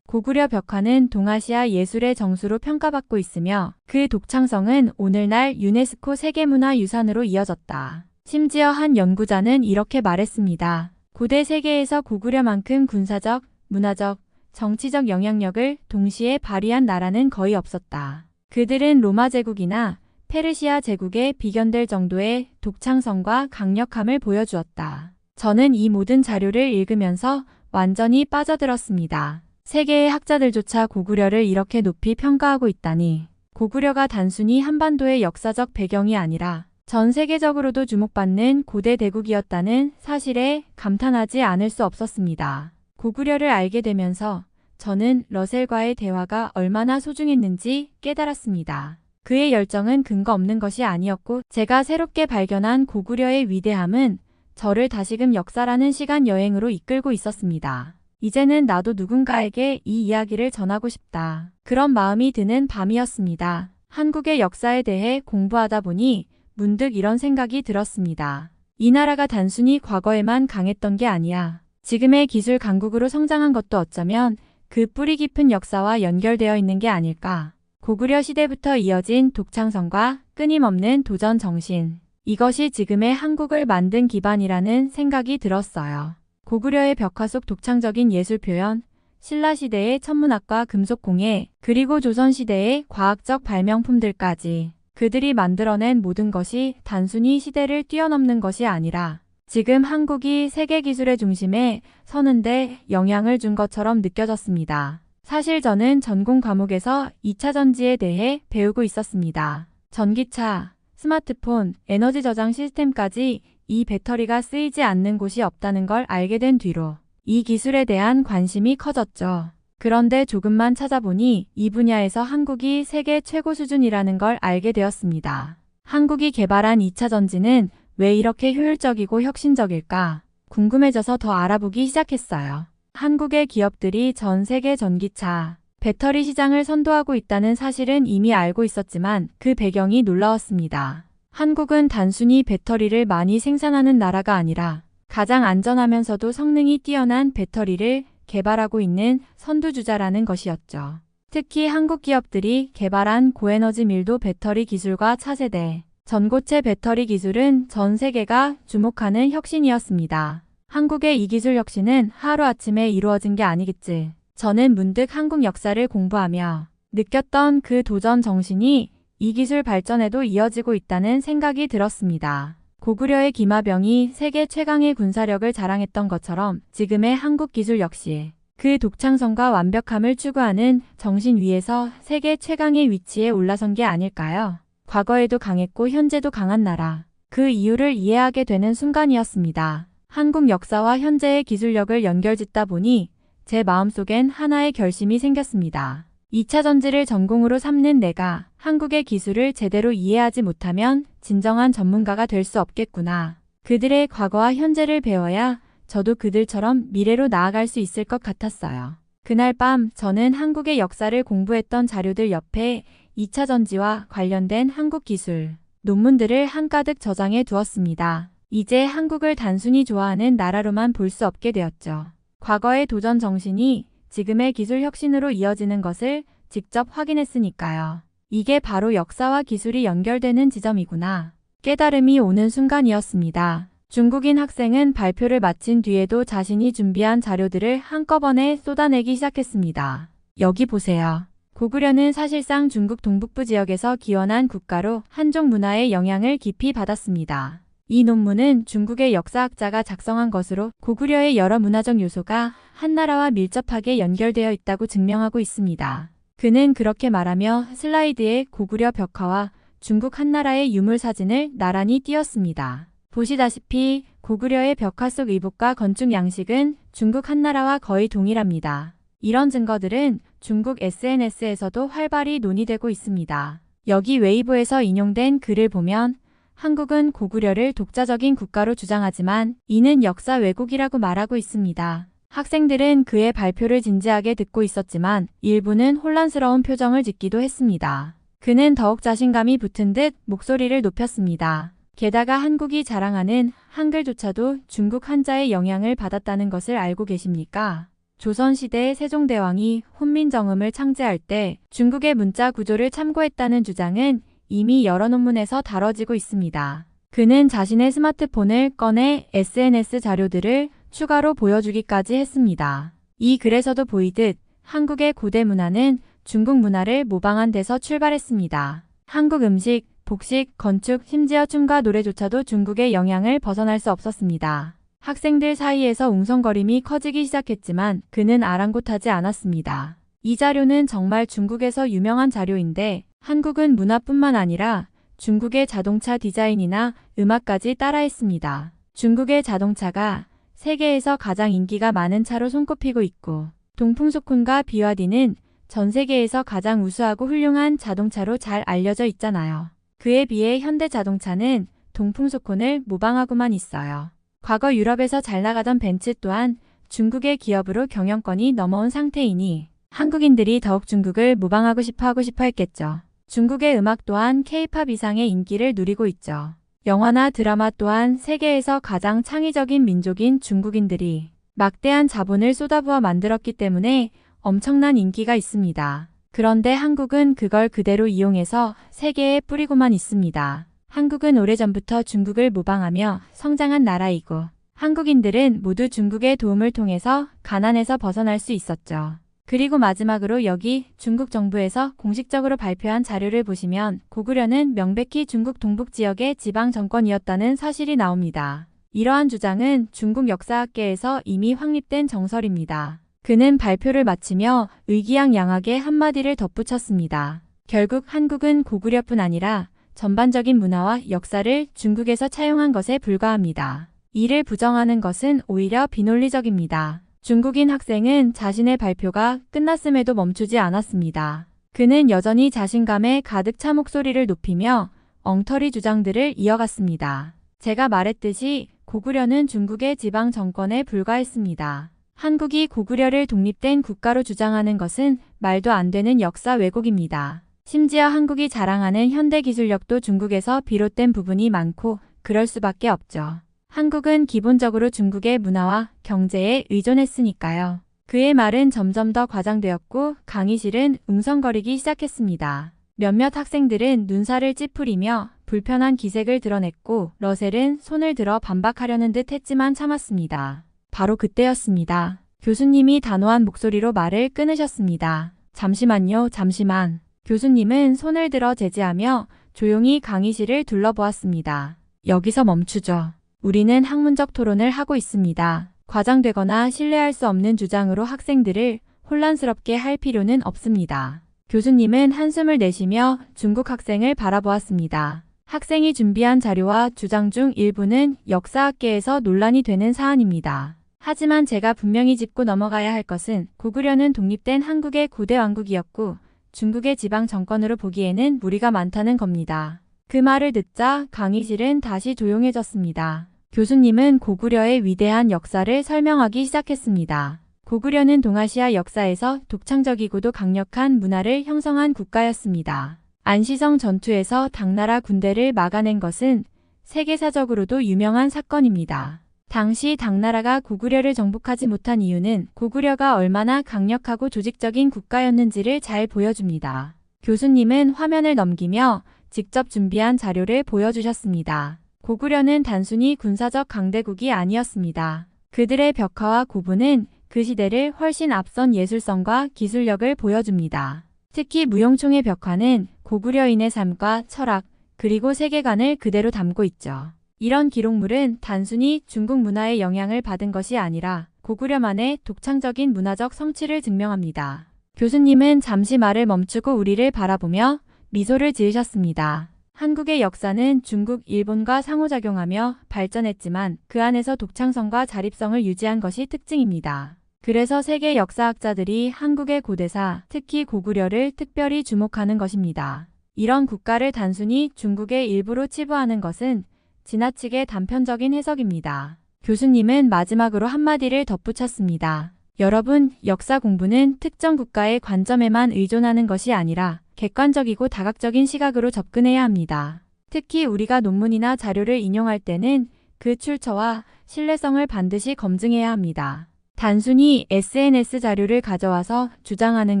고구려 벽화는 동아시아 예술의 정수로 평가받고 있으며 그 독창성은 오늘날 유네스코 세계문화유산으로 이어졌다. 심지어 한 연구자는 이렇게 말했습니다. 고대 세계에서 고구려만큼 군사적, 문화적, 정치적 영향력을 동시에 발휘한 나라는 거의 없었다. 그들은 로마 제국이나 페르시아 제국에 비견될 정도의 독창성과 강력함을 보여주었다. 저는 이 모든 자료를 읽으면서 완전히 빠져들었습니다. 세계의 학자들조차 고구려를 이렇게 높이 평가하고 있다니. 고구려가 단순히 한반도의 역사적 배경이 아니라 전 세계적으로도 주목받는 고대 대국이었다는 사실에 감탄하지 않을 수 없었습니다. 고구려를 알게 되면서 저는 러셀과의 대화가 얼마나 소중했는지 깨달았습니다. 그의 열정은 근거 없는 것이 아니었고 제가 새롭게 발견한 고구려의 위대함은 저를 다시금 역사라는 시간 여행으로 이끌고 있었습니다. 이제는 나도 누군가에게 이 이야기를 전하고 싶다. 그런 마음이 드는 밤이었습니다. 한국의 역사에 대해 공부하다 보니 문득 이런 생각이 들었습니다. 이 나라가 단순히 과거에만 강했던 게 아니야. 지금의 기술 강국으로 성장한 것도 어쩌면 그 뿌리 깊은 역사와 연결되어 있는 게 아닐까. 고구려 시대부터 이어진 독창성과 끊임없는 도전 정신. 이것이 지금의 한국을 만든 기반이라는 생각이 들었어요. 고구려의 벽화 속 독창적인 예술 표현, 신라시대의 천문학과 금속공예, 그리고 조선시대의 과학적 발명품들까지 그들이 만들어낸 모든 것이 단순히 시대를 뛰어넘는 것이 아니라 지금 한국이 세계 기술의 중심에 서는 데 영향을 준 것처럼 느껴졌습니다. 사실 저는 전공 과목에서 2차 전지에 대해 배우고 있었습니다. 전기차, 스마트폰, 에너지 저장 시스템까지 이 배터리가 쓰이지 않는 곳이 없다는 걸 알게 된 뒤로 이 기술에 대한 관심이 커졌죠. 그런데 조금만 찾아보니 이 분야에서 한국이 세계 최고 수준이라는 걸 알게 되었습니다. 한국이 개발한 2차 전지는 왜 이렇게 효율적이고 혁신적일까? 궁금해져서 더 알아보기 시작했어요. 한국의 기업들이 전 세계 전기차, 배터리 시장을 선도하고 있다는 사실은 이미 알고 있었지만 그 배경이 놀라웠습니다. 한국은 단순히 배터리를 많이 생산하는 나라가 아니라 가장 안전하면서도 성능이 뛰어난 배터리를 개발하고 있는 선두주자라는 것이었죠. 특히 한국 기업들이 개발한 고에너지 밀도 배터리 기술과 차세대, 전고체 배터리 기술은 전 세계가 주목하는 혁신이었습니다. 한국의 이 기술 혁신은 하루아침에 이루어진 게 아니겠지. 저는 문득 한국 역사를 공부하며 느꼈던 그 도전 정신이 이 기술 발전에도 이어지고 있다는 생각이 들었습니다. 고구려의 기마병이 세계 최강의 군사력을 자랑했던 것처럼 지금의 한국 기술 역시 그 독창성과 완벽함을 추구하는 정신 위에서 세계 최강의 위치에 올라선 게 아닐까요? 과거에도 강했고 현재도 강한 나라. 그 이유를 이해하게 되는 순간이었습니다. 한국 역사와 현재의 기술력을 연결짓다 보니 제 마음속엔 하나의 결심이 생겼습니다. 2차 전지를 전공으로 삼는 내가 한국의 기술을 제대로 이해하지 못하면 진정한 전문가가 될 수 없겠구나. 그들의 과거와 현재를 배워야 저도 그들처럼 미래로 나아갈 수 있을 것 같았어요. 그날 밤 저는 한국의 역사를 공부했던 자료들 옆에 2차 전지와 관련된 한국 기술, 논문들을 한가득 저장해 두었습니다. 이제 한국을 단순히 좋아하는 나라로만 볼 수 없게 되었죠. 과거의 도전 정신이 지금의 기술 혁신으로 이어지는 것을 직접 확인했으니까요. 이게 바로 역사와 기술이 연결되는 지점이구나. 깨달음이 오는 순간이었습니다. 중국인 학생은 발표를 마친 뒤에도 자신이 준비한 자료들을 한꺼번에 쏟아내기 시작했습니다. 여기 보세요. 고구려는 사실상 중국 동북부 지역에서 기원한 국가로 한족 문화의 영향을 깊이 받았습니다. 이 논문은 중국의 역사학자가 작성한 것으로 고구려의 여러 문화적 요소가 한나라와 밀접하게 연결되어 있다고 증명하고 있습니다. 그는 그렇게 말하며 슬라이드에 고구려 벽화와 중국 한나라의 유물 사진을 나란히 띄었습니다. 보시다시피 고구려의 벽화 속 의복과 건축 양식은 중국 한나라와 거의 동일합니다. 이런 증거들은 중국 SNS에서도 활발히 논의되고 있습니다. 여기 웨이보에서 인용된 글을 보면 한국은 고구려를 독자적인 국가로 주장하지만 이는 역사 왜곡이라고 말하고 있습니다. 학생들은 그의 발표를 진지하게 듣고 있었지만 일부는 혼란스러운 표정을 짓기도 했습니다. 그는 더욱 자신감이 붙은 듯 목소리를 높였습니다. 게다가 한국이 자랑하는 한글조차도 중국 한자의 영향을 받았다는 것을 알고 계십니까? 조선시대의 세종대왕이 훈민정음을 창제할 때 중국의 문자 구조를 참고했다는 주장은 이미 여러 논문에서 다뤄지고 있습니다. 그는 자신의 스마트폰을 꺼내 SNS 자료들을 추가로 보여주기까지 했습니다. 이 글에서도 보이듯 한국의 고대 문화는 중국 문화를 모방한 데서 출발했습니다. 한국 음식, 복식, 건축, 심지어 춤과 노래조차도 중국의 영향을 벗어날 수 없었습니다. 학생들 사이에서 웅성거림이 커지기 시작했지만 그는 아랑곳하지 않았습니다. 이 자료는 정말 중국에서 유명한 자료인데 한국은 문화뿐만 아니라 중국의 자동차 디자인이나 음악까지 따라했습니다. 중국의 자동차가 세계에서 가장 인기가 많은 차로 손꼽히고 있고 동풍소콘과 비와디는 전 세계에서 가장 우수하고 훌륭한 자동차로 잘 알려져 있잖아요. 그에 비해 현대자동차는 동풍소콘을 모방하고만 있어요. 과거 유럽에서 잘 나가던 벤츠 또한 중국의 기업으로 경영권이 넘어온 상태이니 한국인들이 더욱 중국을 모방하고 싶어 했겠죠. 중국의 음악 또한 K-팝 이상의 인기를 누리고 있죠. 영화나 드라마 또한 세계에서 가장 창의적인 민족인 중국인들이 막대한 자본을 쏟아부어 만들었기 때문에 엄청난 인기가 있습니다. 그런데 한국은 그걸 그대로 이용해서 세계에 뿌리고만 있습니다. 한국은 오래전부터 중국을 모방하며 성장한 나라이고 한국인들은 모두 중국의 도움을 통해서 가난에서 벗어날 수 있었죠. 그리고 마지막으로 여기 중국 정부에서 공식적으로 발표한 자료를 보시면 고구려는 명백히 중국 동북 지역의 지방 정권이었다는 사실이 나옵니다. 이러한 주장은 중국 역사학계에서 이미 확립된 정설입니다. 그는 발표를 마치며 의기양양하게 한마디를 덧붙였습니다. 결국 한국은 고구려뿐 아니라 전반적인 문화와 역사를 중국에서 차용한 것에 불과합니다. 이를 부정하는 것은 오히려 비논리적입니다. 중국인 학생은 자신의 발표가 끝났음에도 멈추지 않았습니다. 그는 여전히 자신감에 가득 차 목소리를 높이며 엉터리 주장들을 이어갔습니다. 제가 말했듯이 고구려는 중국의 지방 정권에 불과했습니다. 한국이 고구려를 독립된 국가로 주장하는 것은 말도 안 되는 역사 왜곡입니다. 심지어 한국이 자랑하는 현대 기술력도 중국에서 비롯된 부분이 많고 그럴 수밖에 없죠. 한국은 기본적으로 중국의 문화와 경제에 의존했으니까요. 그의 말은 점점 더 과장되었고 강의실은 웅성거리기 시작했습니다. 몇몇 학생들은 눈살을 찌푸리며 불편한 기색을 드러냈고 러셀은 손을 들어 반박하려는 듯 했지만 참았습니다. 바로 그때였습니다. 교수님이 단호한 목소리로 말을 끊으셨습니다. 잠시만요, 잠시만. 교수님은 손을 들어 제지하며 조용히 강의실을 둘러보았습니다. 여기서 멈추죠. 우리는 학문적 토론을 하고 있습니다. 과장되거나 신뢰할 수 없는 주장으로 학생들을 혼란스럽게 할 필요는 없습니다. 교수님은 한숨을 내쉬며 중국 학생을 바라보았습니다. 학생이 준비한 자료와 주장 중 일부는 역사학계에서 논란이 되는 사안입니다. 하지만 제가 분명히 짚고 넘어가야 할 것은 고구려는 독립된 한국의 고대 왕국이었고 중국의 지방 정권으로 보기에는 무리가 많다는 겁니다. 그 말을 듣자 강의실은 다시 조용해졌습니다. 교수님은 고구려의 위대한 역사를 설명하기 시작했습니다. 고구려는 동아시아 역사에서 독창적이고도 강력한 문화를 형성한 국가였습니다. 안시성 전투에서 당나라 군대를 막아낸 것은 세계사적으로도 유명한 사건입니다. 당시 당나라가 고구려를 정복하지 못한 이유는 고구려가 얼마나 강력하고 조직적인 국가였는지를 잘 보여줍니다. 교수님은 화면을 넘기며 직접 준비한 자료를 보여주셨습니다. 고구려는 단순히 군사적 강대국이 아니었습니다. 그들의 벽화와 고분은 그 시대를 훨씬 앞선 예술성과 기술력을 보여줍니다. 특히 무용총의 벽화는 고구려인의 삶과 철학, 그리고 세계관을 그대로 담고 있죠. 이런 기록물은 단순히 중국 문화의 영향을 받은 것이 아니라 고구려만의 독창적인 문화적 성취를 증명합니다. 교수님은 잠시 말을 멈추고 우리를 바라보며 미소를 지으셨습니다. 한국의 역사는 중국, 일본과 상호작용하며 발전했지만 그 안에서 독창성과 자립성을 유지한 것이 특징입니다. 그래서 세계 역사학자들이 한국의 고대사, 특히 고구려를 특별히 주목하는 것입니다. 이런 국가를 단순히 중국의 일부로 치부하는 것은 지나치게 단편적인 해석입니다. 교수님은 마지막으로 한마디를 덧붙였습니다. 여러분, 역사 공부는 특정 국가의 관점에만 의존하는 것이 아니라 객관적이고 다각적인 시각으로 접근해야 합니다. 특히 우리가 논문이나 자료를 인용할 때는 그 출처와 신뢰성을 반드시 검증해야 합니다. 단순히 SNS 자료를 가져와서 주장하는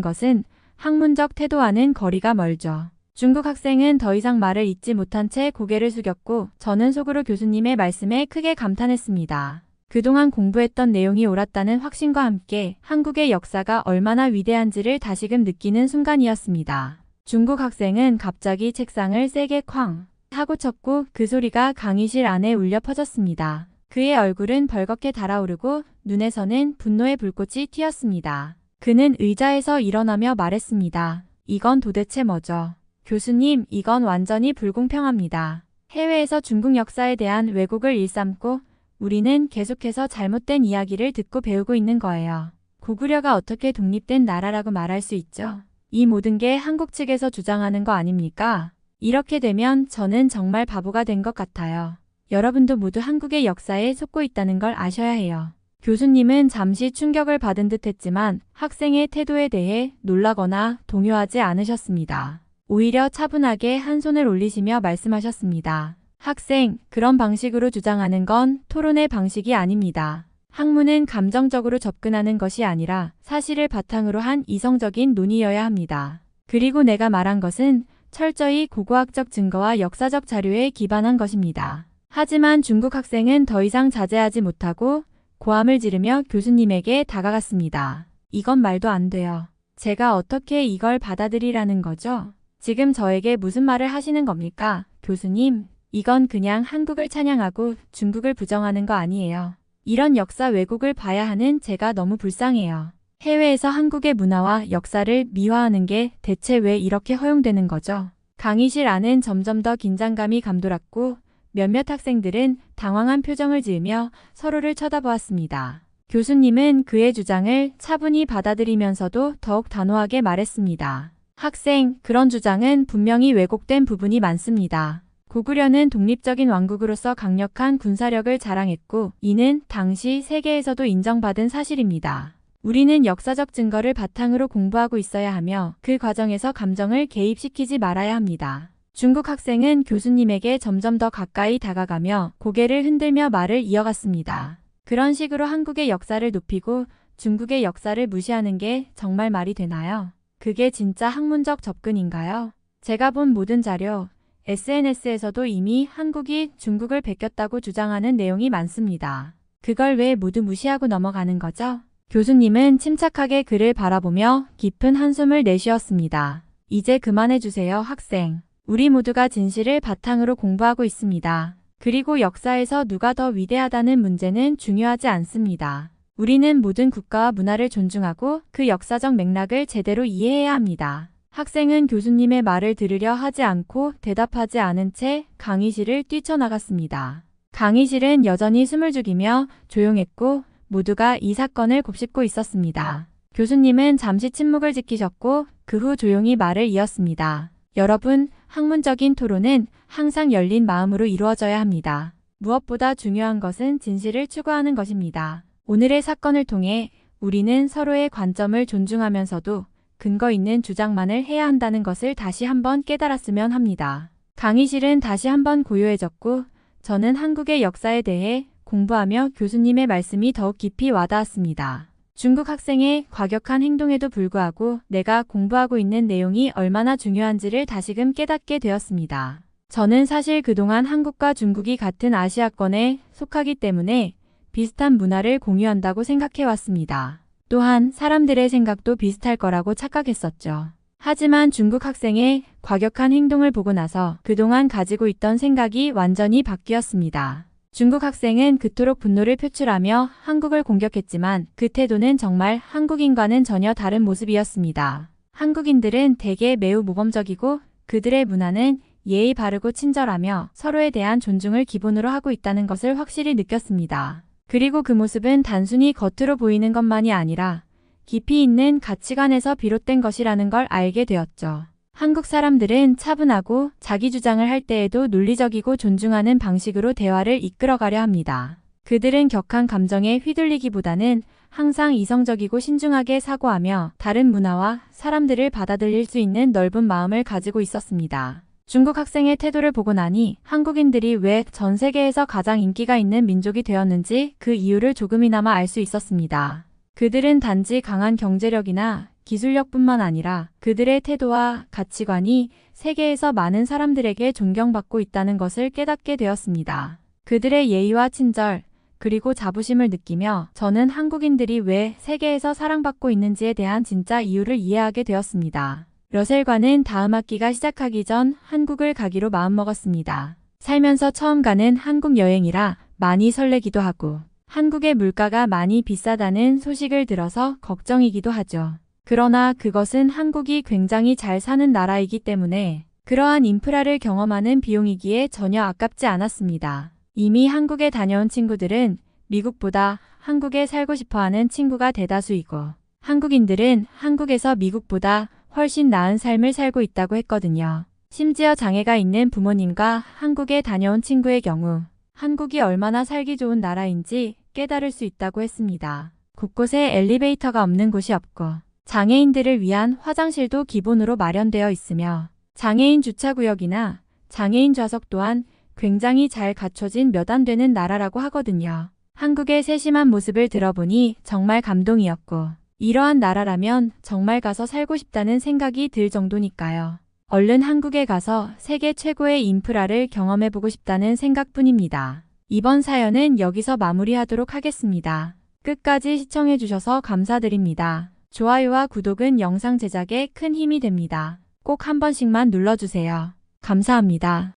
것은 학문적 태도와는 거리가 멀죠. 중국 학생은 더 이상 말을 잇지 못한 채 고개를 숙였고 저는 속으로 교수님의 말씀에 크게 감탄했습니다. 그동안 공부했던 내용이 옳았다는 확신과 함께 한국의 역사가 얼마나 위대한지를 다시금 느끼는 순간이었습니다. 중국 학생은 갑자기 책상을 세게 쾅 하고 쳤고 그 소리가 강의실 안에 울려 퍼졌습니다. 그의 얼굴은 벌겋게 달아오르고 눈에서는 분노의 불꽃이 튀었습니다. 그는 의자에서 일어나며 말했습니다. 이건 도대체 뭐죠? 교수님, 이건 완전히 불공평합니다. 해외에서 중국 역사에 대한 왜곡을 일삼고 우리는 계속해서 잘못된 이야기를 듣고 배우고 있는 거예요. 고구려가 어떻게 독립된 나라라고 말할 수 있죠? 이 모든 게 한국 측에서 주장하는 거 아닙니까? 이렇게 되면 저는 정말 바보가 된 것 같아요. 여러분도 모두 한국의 역사에 속고 있다는 걸 아셔야 해요. 교수님은 잠시 충격을 받은 듯 했지만 학생의 태도에 대해 놀라거나 동요하지 않으셨습니다. 오히려 차분하게 한 손을 올리시며 말씀하셨습니다. 학생, 그런 방식으로 주장하는 건 토론의 방식이 아닙니다. 학문은 감정적으로 접근하는 것이 아니라 사실을 바탕으로 한 이성적인 논의여야 합니다. 그리고 내가 말한 것은 철저히 고고학적 증거와 역사적 자료에 기반한 것입니다. 하지만 중국 학생은 더 이상 자제하지 못하고 고함을 지르며 교수님에게 다가갔습니다. 이건 말도 안 돼요. 제가 어떻게 이걸 받아들이라는 거죠? 지금 저에게 무슨 말을 하시는 겁니까? 교수님, 이건 그냥 한국을 찬양하고 중국을 부정하는 거 아니에요. 이런 역사 왜곡을 봐야 하는 제가 너무 불쌍해요. 해외에서 한국의 문화와 역사를 미화하는 게 대체 왜 이렇게 허용되는 거죠? 강의실 안은 점점 더 긴장감이 감돌았고 몇몇 학생들은 당황한 표정을 지으며 서로를 쳐다보았습니다. 교수님은 그의 주장을 차분히 받아들이면서도 더욱 단호하게 말했습니다. 학생, 그런 주장은 분명히 왜곡된 부분이 많습니다. 고구려는 독립적인 왕국으로서 강력한 군사력을 자랑했고 이는 당시 세계에서도 인정받은 사실입니다. 우리는 역사적 증거를 바탕으로 공부하고 있어야 하며 그 과정에서 감정을 개입시키지 말아야 합니다. 중국 학생은 교수님에게 점점 더 가까이 다가가며 고개를 흔들며 말을 이어갔습니다. 그런 식으로 한국의 역사를 높이고 중국의 역사를 무시하는 게 정말 말이 되나요? 그게 진짜 학문적 접근인가요? 제가 본 모든 자료, SNS에서도 이미 한국이 중국을 베꼈다고 주장하는 내용이 많습니다. 그걸 왜 모두 무시하고 넘어가는 거죠? 교수님은 침착하게 그를 바라보며 깊은 한숨을 내쉬었습니다. 이제 그만해주세요, 학생. 우리 모두가 진실을 바탕으로 공부하고 있습니다. 그리고 역사에서 누가 더 위대하다는 문제는 중요하지 않습니다. 우리는 모든 국가와 문화를 존중하고 그 역사적 맥락을 제대로 이해해야 합니다. 학생은 교수님의 말을 들으려 하지 않고 대답하지 않은 채 강의실을 뛰쳐나갔습니다. 강의실은 여전히 숨을 죽이며 조용했고 모두가 이 사건을 곱씹고 있었습니다. 교수님은 잠시 침묵을 지키셨고 그 후 조용히 말을 이었습니다. 여러분, 학문적인 토론은 항상 열린 마음으로 이루어져야 합니다. 무엇보다 중요한 것은 진실을 추구하는 것입니다. 오늘의 사건을 통해 우리는 서로의 관점을 존중하면서도 근거 있는 주장만을 해야 한다는 것을 다시 한번 깨달았으면 합니다. 강의실은 다시 한번 고요해졌고 저는 한국의 역사에 대해 공부하며 교수님의 말씀이 더욱 깊이 와닿았습니다. 중국 학생의 과격한 행동에도 불구하고 내가 공부하고 있는 내용이 얼마나 중요한지를 다시금 깨닫게 되었습니다. 저는 사실 그동안 한국과 중국이 같은 아시아권에 속하기 때문에 비슷한 문화를 공유한다고 생각해왔습니다. 또한 사람들의 생각도 비슷할 거라고 착각했었죠. 하지만 중국 학생의 과격한 행동을 보고 나서 그동안 가지고 있던 생각이 완전히 바뀌었습니다. 중국 학생은 그토록 분노를 표출하며 한국을 공격했지만 그 태도는 정말 한국인과는 전혀 다른 모습이었습니다. 한국인들은 대개 매우 모범적이고 그들의 문화는 예의 바르고 친절하며 서로에 대한 존중을 기본으로 하고 있다는 것을 확실히 느꼈습니다. 그리고 그 모습은 단순히 겉으로 보이는 것만이 아니라 깊이 있는 가치관에서 비롯된 것이라는 걸 알게 되었죠. 한국 사람들은 차분하고 자기 주장을 할 때에도 논리적이고 존중하는 방식으로 대화를 이끌어가려 합니다. 그들은 격한 감정에 휘둘리기보다는 항상 이성적이고 신중하게 사고하며 다른 문화와 사람들을 받아들일 수 있는 넓은 마음을 가지고 있었습니다. 중국 학생의 태도를 보고 나니 한국인들이 왜 전 세계에서 가장 인기가 있는 민족이 되었는지 그 이유를 조금이나마 알 수 있었습니다. 그들은 단지 강한 경제력이나 기술력뿐만 아니라 그들의 태도와 가치관이 세계에서 많은 사람들에게 존경받고 있다는 것을 깨닫게 되었습니다. 그들의 예의와 친절, 그리고 자부심을 느끼며 저는 한국인들이 왜 세계에서 사랑받고 있는지에 대한 진짜 이유를 이해하게 되었습니다. 러셀과는 다음 학기가 시작하기 전 한국을 가기로 마음먹었습니다. 살면서 처음 가는 한국 여행이라 많이 설레기도 하고 한국의 물가가 많이 비싸다는 소식을 들어서 걱정이기도 하죠. 그러나 그것은 한국이 굉장히 잘 사는 나라이기 때문에 그러한 인프라를 경험하는 비용이기에 전혀 아깝지 않았습니다. 이미 한국에 다녀온 친구들은 미국보다 한국에 살고 싶어하는 친구가 대다수이고 한국인들은 한국에서 미국보다 훨씬 나은 삶을 살고 있다고 했거든요. 심지어 장애가 있는 부모님과 한국에 다녀온 친구의 경우 한국이 얼마나 살기 좋은 나라인지 깨달을 수 있다고 했습니다. 곳곳에 엘리베이터가 없는 곳이 없고 장애인들을 위한 화장실도 기본으로 마련되어 있으며 장애인 주차구역이나 장애인 좌석 또한 굉장히 잘 갖춰진 몇 안 되는 나라라고 하거든요. 한국의 세심한 모습을 들어보니 정말 감동이었고 이러한 나라라면 정말 가서 살고 싶다는 생각이 들 정도니까요. 얼른 한국에 가서 세계 최고의 인프라를 경험해보고 싶다는 생각뿐입니다. 이번 사연은 여기서 마무리하도록 하겠습니다. 끝까지 시청해주셔서 감사드립니다. 좋아요와 구독은 영상 제작에 큰 힘이 됩니다. 꼭 한 번씩만 눌러주세요. 감사합니다.